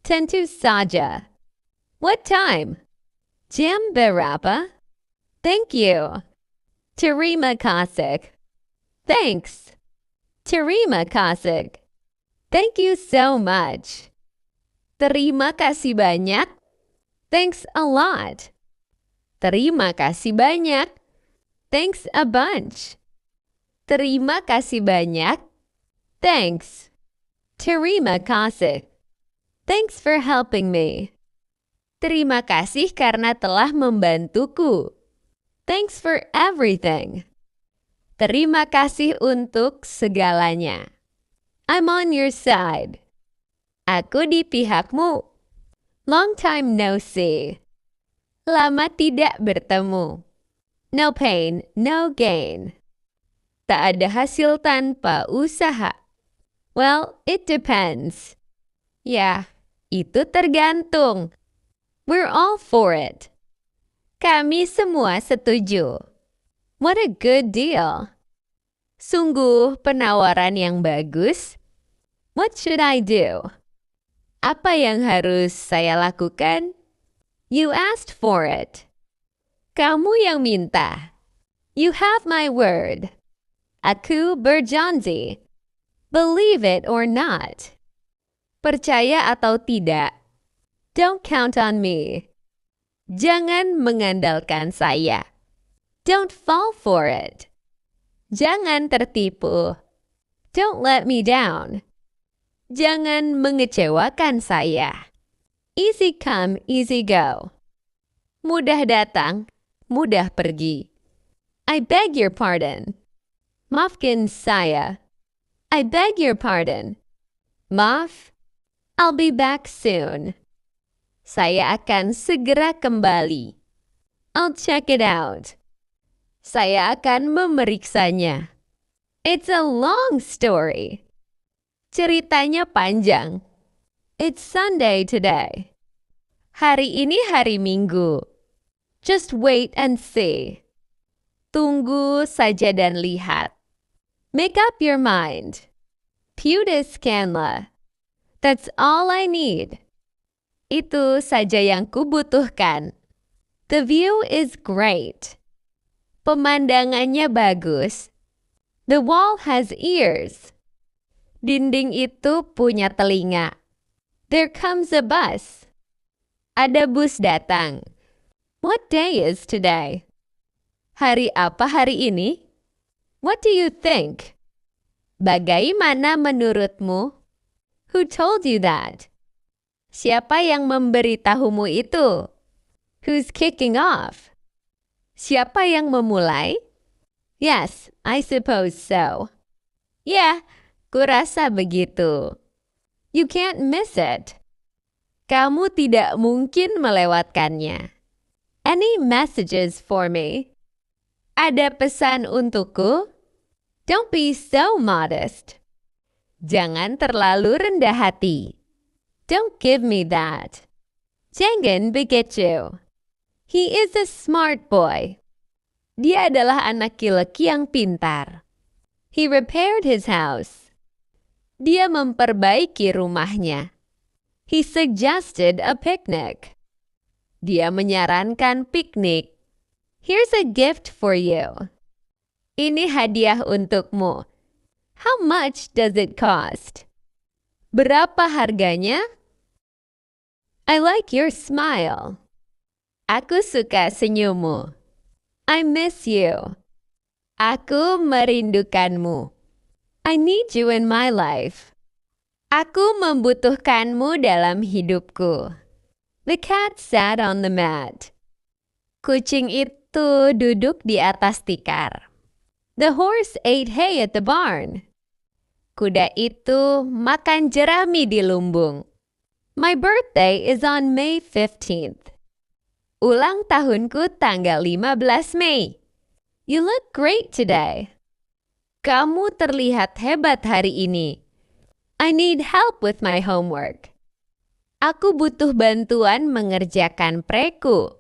Tentu saja. What time? Jam berapa? Thank you. Terima kasih. Thanks. Terima kasih. Thank you so much. Terima kasih banyak. Thanks a lot. Terima kasih banyak. Thanks a bunch. Terima kasih banyak. Thanks. Terima kasih. Thanks for helping me. Terima kasih karena telah membantuku. Thanks for everything. Terima kasih untuk segalanya. I'm on your side. Aku di pihakmu. Long time no see. Lama tidak bertemu. No pain, no gain. Tak ada hasil tanpa usaha. Well, it depends. Ya, itu tergantung. We're all for it. Kami semua setuju. What a good deal. Sungguh penawaran yang bagus. What should I do? Apa yang harus saya lakukan? You asked for it. Kamu yang minta. You have my word. Aku berjanji. Believe it or not. Percaya atau tidak. Don't count on me. Jangan mengandalkan saya. Don't fall for it. Jangan tertipu. Don't let me down. Jangan mengecewakan saya. Easy come, easy go. Mudah datang, mudah pergi. I beg your pardon. Maafkan saya. I beg your pardon. Maaf, I'll be back soon. Saya akan segera kembali. I'll check it out. Saya akan memeriksanya. It's a long story. Ceritanya panjang. It's Sunday today. Hari ini hari Minggu. Just wait and see. Tunggu saja dan lihat. Make up your mind. Pudiskanlah. That's all I need. Itu saja yang kubutuhkan. The view is great. Pemandangannya bagus. The wall has ears. Dinding itu punya telinga. There comes a bus. Ada bus datang. What day is today? Hari apa hari ini? What do you think? Bagaimana menurutmu? Who told you that? Siapa yang memberitahumu itu? Who's kicking off? Siapa yang memulai? Yes, I suppose so. Yeah, kurasa begitu. You can't miss it. Kamu tidak mungkin melewatkannya. Any messages for me? Ada pesan untukku? Don't be so modest. Jangan terlalu rendah hati. Don't give me that. Jangan begitu. He is a smart boy. Dia adalah anak laki-laki yang pintar. He repaired his house. Dia memperbaiki rumahnya. He suggested a picnic. Dia menyarankan piknik. Here's a gift for you. Ini hadiah untukmu. How much does it cost? Berapa harganya? I like your smile. Aku suka senyummu. I miss you. Aku merindukanmu. I need you in my life. Aku membutuhkanmu dalam hidupku. The cat sat on the mat. Kucing itu duduk di atas tikar. The horse ate hay at the barn. Kuda itu makan jerami di lumbung. My birthday is on May 15th. Ulang tahunku tanggal 15 Mei. You look great today. Kamu terlihat hebat hari ini. I need help with my homework. Aku butuh bantuan mengerjakan preku.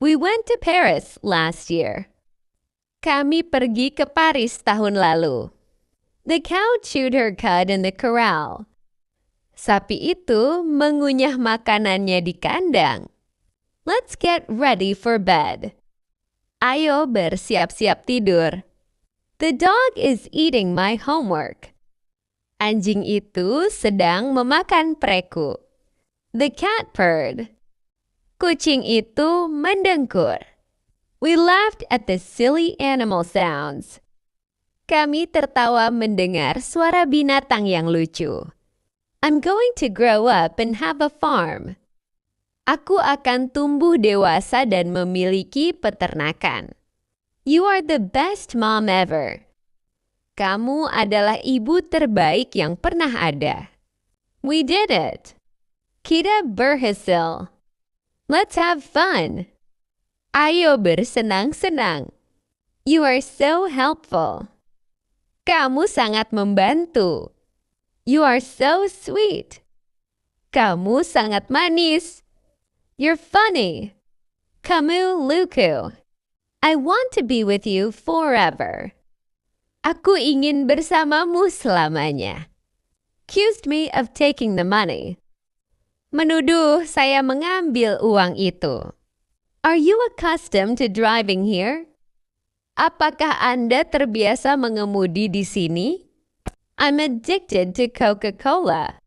We went to Paris last year. Kami pergi ke Paris tahun lalu. The cow chewed her cud in the corral. Sapi itu mengunyah makanannya di kandang. Let's get ready for bed. Ayo bersiap-siap tidur. The dog is eating my homework. Anjing itu sedang memakan preku. The cat purred. Kucing itu mendengkur. We laughed at the silly animal sounds. Kami tertawa mendengar suara binatang yang lucu. I'm going to grow up and have a farm. Aku akan tumbuh dewasa dan memiliki peternakan. You are the best mom ever. Kamu adalah ibu terbaik yang pernah ada. We did it. Kita berhasil. Let's have fun. Ayo bersenang-senang. You are so helpful. Kamu sangat membantu. You are so sweet. Kamu sangat manis. You're funny. Kamu lucu. I want to be with you forever. Aku ingin bersamamu selamanya. Accused me of taking the money. Menuduh saya mengambil uang itu. Are you accustomed to driving here? Apakah Anda terbiasa mengemudi di sini? I'm addicted to Coca-Cola.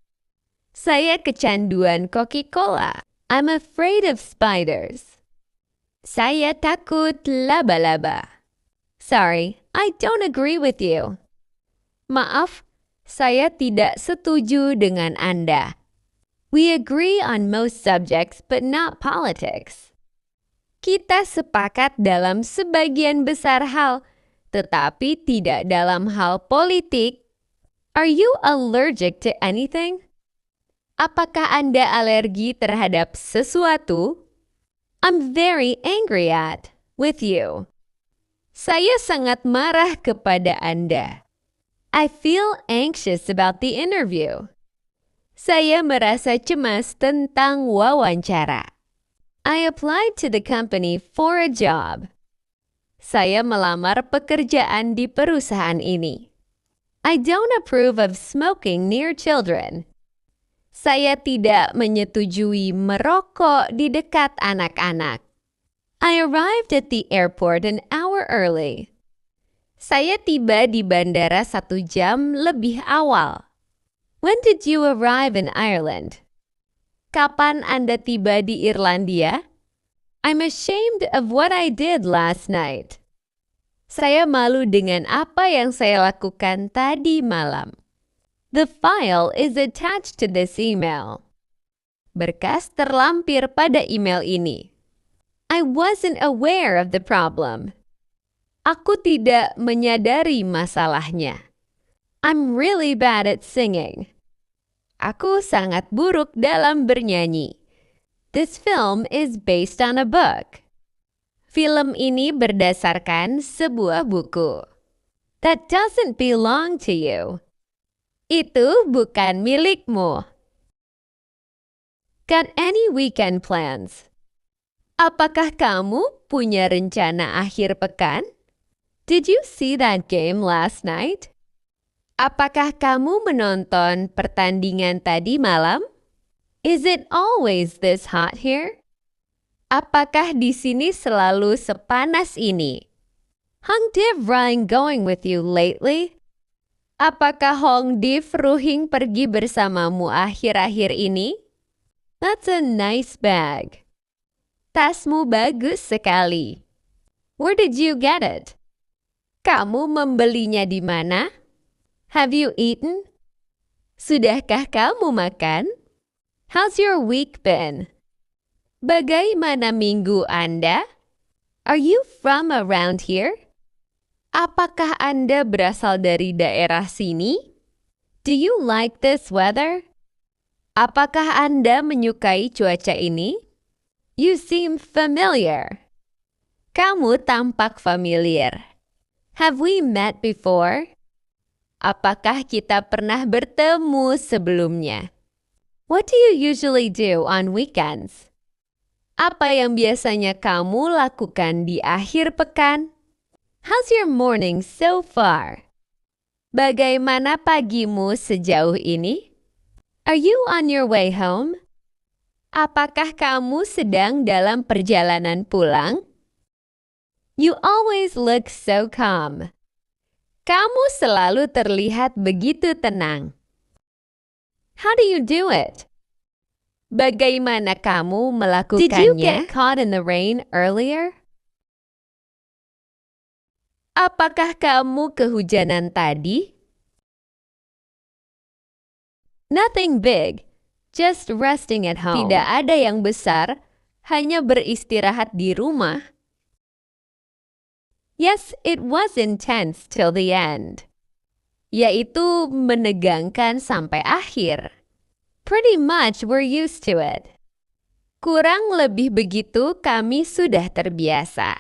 Saya kecanduan Coca-Cola. I'm afraid of spiders. Saya takut laba-laba. Sorry, I don't agree with you. Maaf, Saya tidak setuju dengan Anda. We agree on most subjects but not politics. Kita sepakat dalam sebagian besar hal, tetapi tidak dalam hal politik. Are you allergic to anything? Apakah Anda alergi terhadap sesuatu? I'm very angry with you. Saya sangat marah kepada Anda. I feel anxious about the interview. Saya merasa cemas tentang wawancara. I applied to the company for a job. Saya melamar pekerjaan di perusahaan ini. I don't approve of smoking near children. Saya tidak menyetujui merokok di dekat anak-anak. I arrived at the airport an hour early. Saya tiba di bandara 1 jam lebih awal. When did you arrive in Ireland? Kapan Anda tiba di Irlandia? I'm ashamed of what I did last night. Saya malu dengan apa yang saya lakukan tadi malam. The file is attached to this email. Berkas terlampir pada email ini. I wasn't aware of the problem. Aku tidak menyadari masalahnya. I'm really bad at singing. Aku sangat buruk dalam bernyanyi. This film is based on a book. Film ini berdasarkan sebuah buku. That doesn't belong to you. Itu bukan milikmu. Got any weekend plans? Apakah kamu punya rencana akhir pekan? Did you see that game last night? Apakah kamu menonton pertandingan tadi malam? Is it always this hot here? Apakah di sini selalu sepanas ini? Hong Div Ryan going with you lately? Apakah Hong Div Ruhing pergi bersamamu akhir-akhir ini? That's a nice bag. Tasmu bagus sekali. Where did you get it? Kamu membelinya di mana? Have you eaten? Sudahkah kamu makan? How's your week been? Bagaimana minggu Anda? Are you from around here? Apakah Anda berasal dari daerah sini? Do you like this weather? Apakah Anda menyukai cuaca ini? You seem familiar. Kamu tampak familiar. Have we met before? Apakah kita pernah bertemu sebelumnya? What do you usually do on weekends? Apa yang biasanya kamu lakukan di akhir pekan? How's your morning so far? Bagaimana pagimu sejauh ini? Are you on your way home? Apakah kamu sedang dalam perjalanan pulang? You always look so calm. Kamu selalu terlihat begitu tenang. How do you do it? Bagaimana kamu melakukannya? Did you get caught in the rain earlier? Apakah kamu kehujanan tadi? Nothing big, just resting at home. Tidak ada yang besar, hanya beristirahat di rumah. Yes, it was intense till the end. Yaitu menegangkan sampai akhir. Pretty much we're used to it. Kurang lebih begitu kami sudah terbiasa.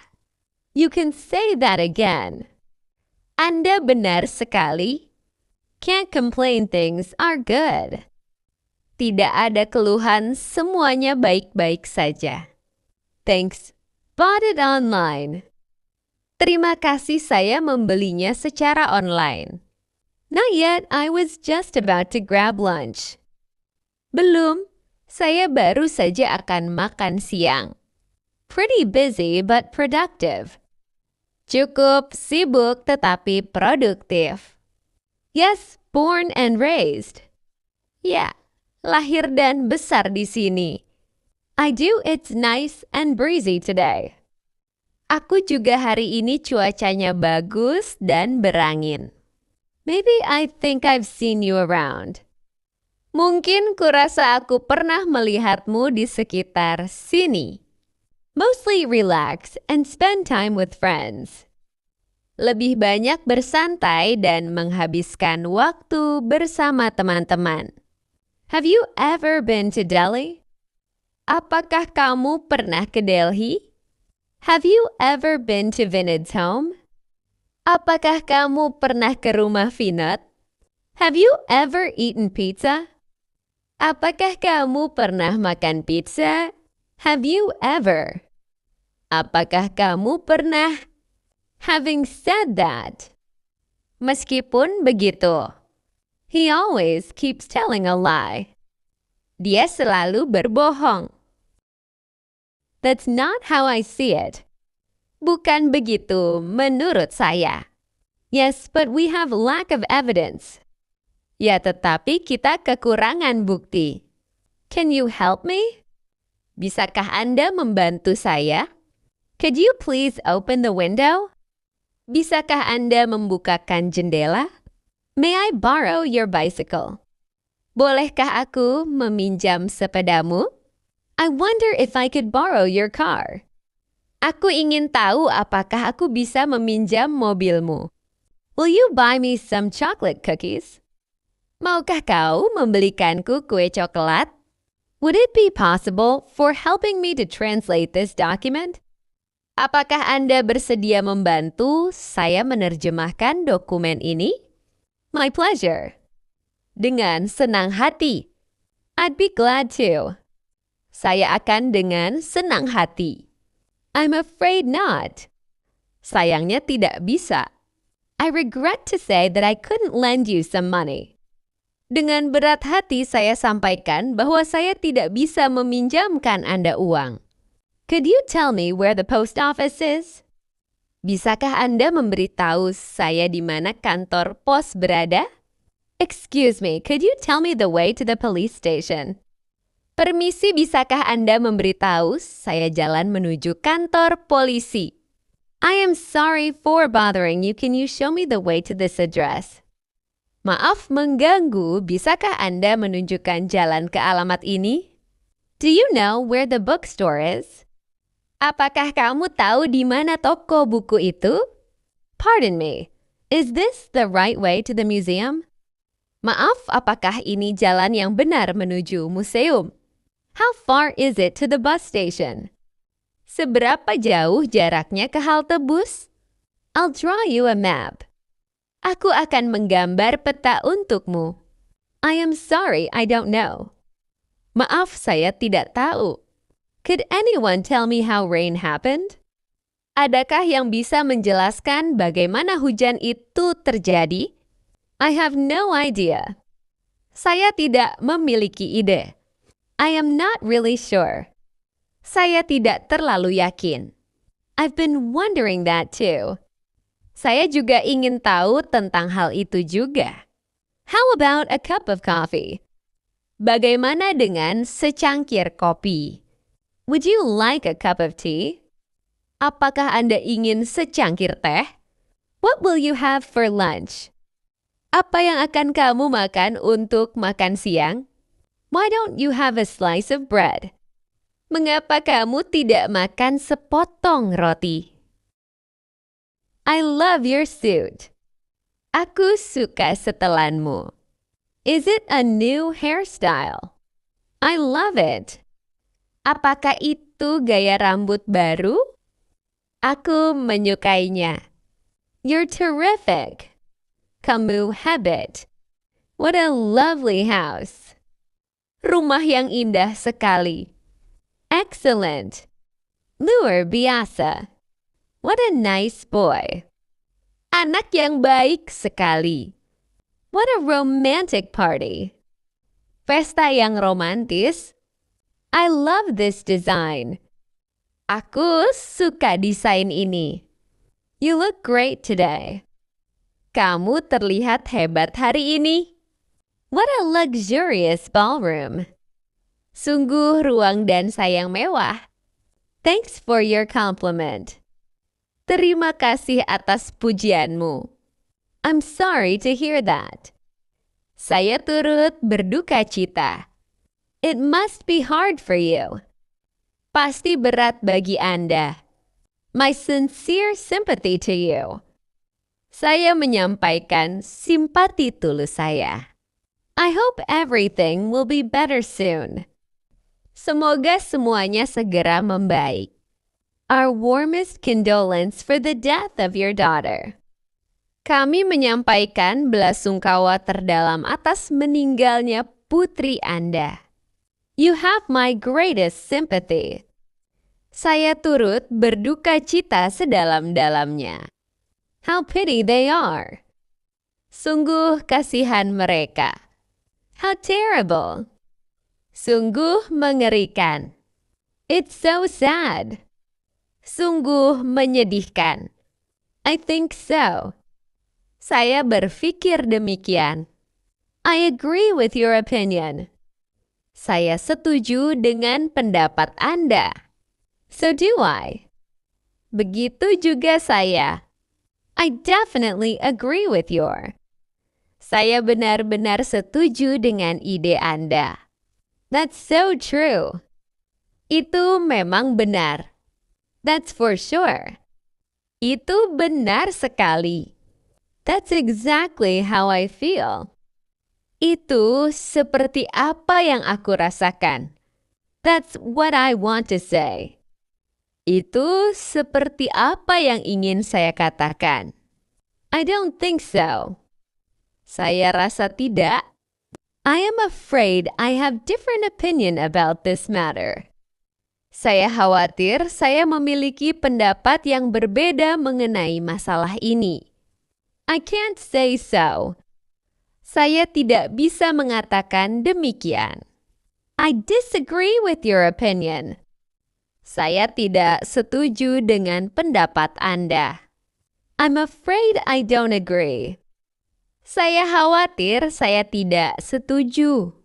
You can say that again. Anda benar sekali. Can't complain, things are good. Tidak ada keluhan, semuanya baik-baik saja. Thanks. Bought it online. Terima kasih, saya membelinya secara online. Not yet, I was just about to grab lunch. Belum, saya baru saja akan makan siang. Pretty busy but productive. Cukup sibuk tetapi produktif. Yes, born and raised. Ya, lahir dan besar di sini. I do, it's nice and breezy today. Aku juga hari ini cuacanya bagus dan berangin. Maybe I think I've seen you around. Mungkin kurasa aku pernah melihatmu di sekitar sini. Mostly relax and spend time with friends. Lebih banyak bersantai dan menghabiskan waktu bersama teman-teman. Have you ever been to Delhi? Apakah kamu pernah ke Delhi? Have you ever been to Vinod's home? Apakah kamu pernah ke rumah Vinod? Have you ever eaten pizza? Apakah kamu pernah makan pizza? Have you ever? Apakah kamu pernah? Having said that, meskipun begitu, he always keeps telling a lie. Dia selalu berbohong. That's not how I see it. Bukan begitu menurut saya. Yes, but we have lack of evidence. Ya, tetapi kita kekurangan bukti. Can you help me? Bisakah Anda membantu saya? Could you please open the window? Bisakah Anda membukakan jendela? May I borrow your bicycle? Bolehkah aku meminjam sepedamu? I wonder if I could borrow your car. Aku ingin tahu apakah aku bisa meminjam mobilmu. Will you buy me some chocolate cookies? Maukah kau membelikanku kue coklat? Would it be possible for helping me to translate this document? Apakah Anda bersedia membantu saya menerjemahkan dokumen ini? My pleasure. Dengan senang hati. I'd be glad to. Saya akan dengan senang hati. I'm afraid not. Sayangnya tidak bisa. I regret to say that I couldn't lend you some money. Dengan berat hati saya sampaikan bahwa saya tidak bisa meminjamkan Anda uang. Could you tell me where the post office is? Bisakah Anda memberitahu saya di mana kantor pos berada? Excuse me, could you tell me the way to the police station? Permisi, bisakah Anda memberitahu saya jalan menuju kantor polisi? I am sorry for bothering you. Can you show me the way to this address? Maaf mengganggu, bisakah Anda menunjukkan jalan ke alamat ini? Do you know where the bookstore is? Apakah kamu tahu di mana toko buku itu? Pardon me, is this the right way to the museum? Maaf, apakah ini jalan yang benar menuju museum? How far is it to the bus station? Seberapa jauh jaraknya ke halte bus? I'll draw you a map. Aku akan menggambar peta untukmu. I am sorry, I don't know. Maaf, saya tidak tahu. Could anyone tell me how rain happened? Adakah yang bisa menjelaskan bagaimana hujan itu terjadi? I have no idea. Saya tidak memiliki ide. I am not really sure. Saya tidak terlalu yakin. I've been wondering that too. Saya juga ingin tahu tentang hal itu juga. How about a cup of coffee? Bagaimana dengan secangkir kopi? Would you like a cup of tea? Apakah Anda ingin secangkir teh? What will you have for lunch? Apa yang akan kamu makan untuk makan siang? Why don't you have a slice of bread? Mengapa kamu tidak makan sepotong roti? I love your suit. Aku suka setelanmu. Is it a new hairstyle? I love it. Apakah itu gaya rambut baru? Aku menyukainya. You're terrific. Kamu hebat. What a lovely house. Rumah yang indah sekali. Excellent. Luar biasa. What a nice boy. Anak yang baik sekali. What a romantic party. Pesta yang romantis. I love this design. Aku suka desain ini. You look great today. Kamu terlihat hebat hari ini. What a luxurious ballroom. Sungguh ruang dansa yang mewah. Thanks for your compliment. Terima kasih atas pujianmu. I'm sorry to hear that. Saya turut berduka cita. It must be hard for you. Pasti berat bagi Anda. My sincere sympathy to you. Saya menyampaikan simpati tulus saya. I hope everything will be better soon. Semoga semuanya segera membaik. Our warmest condolence for the death of your daughter. Kami menyampaikan belasungkawa terdalam atas meninggalnya putri Anda. You have my greatest sympathy. Saya turut berduka cita sedalam-dalamnya. How pity they are. Sungguh kasihan mereka. How terrible. Sungguh mengerikan. It's so sad. Sungguh menyedihkan. I think so. Saya berpikir demikian. I agree with your opinion. Saya setuju dengan pendapat Anda. So do I. Begitu juga saya. I definitely agree with your. Saya benar-benar setuju dengan ide Anda. That's so true. Itu memang benar. That's for sure. Itu benar sekali. That's exactly how I feel. Itu seperti apa yang aku rasakan. That's what I want to say. Itu seperti apa yang ingin saya katakan. I don't think so. Saya rasa tidak. I am afraid I have different opinion about this matter. Saya khawatir saya memiliki pendapat yang berbeda mengenai masalah ini. I can't say so. Saya tidak bisa mengatakan demikian. I disagree with your opinion. Saya tidak setuju dengan pendapat Anda. I'm afraid I don't agree. Saya khawatir saya tidak setuju.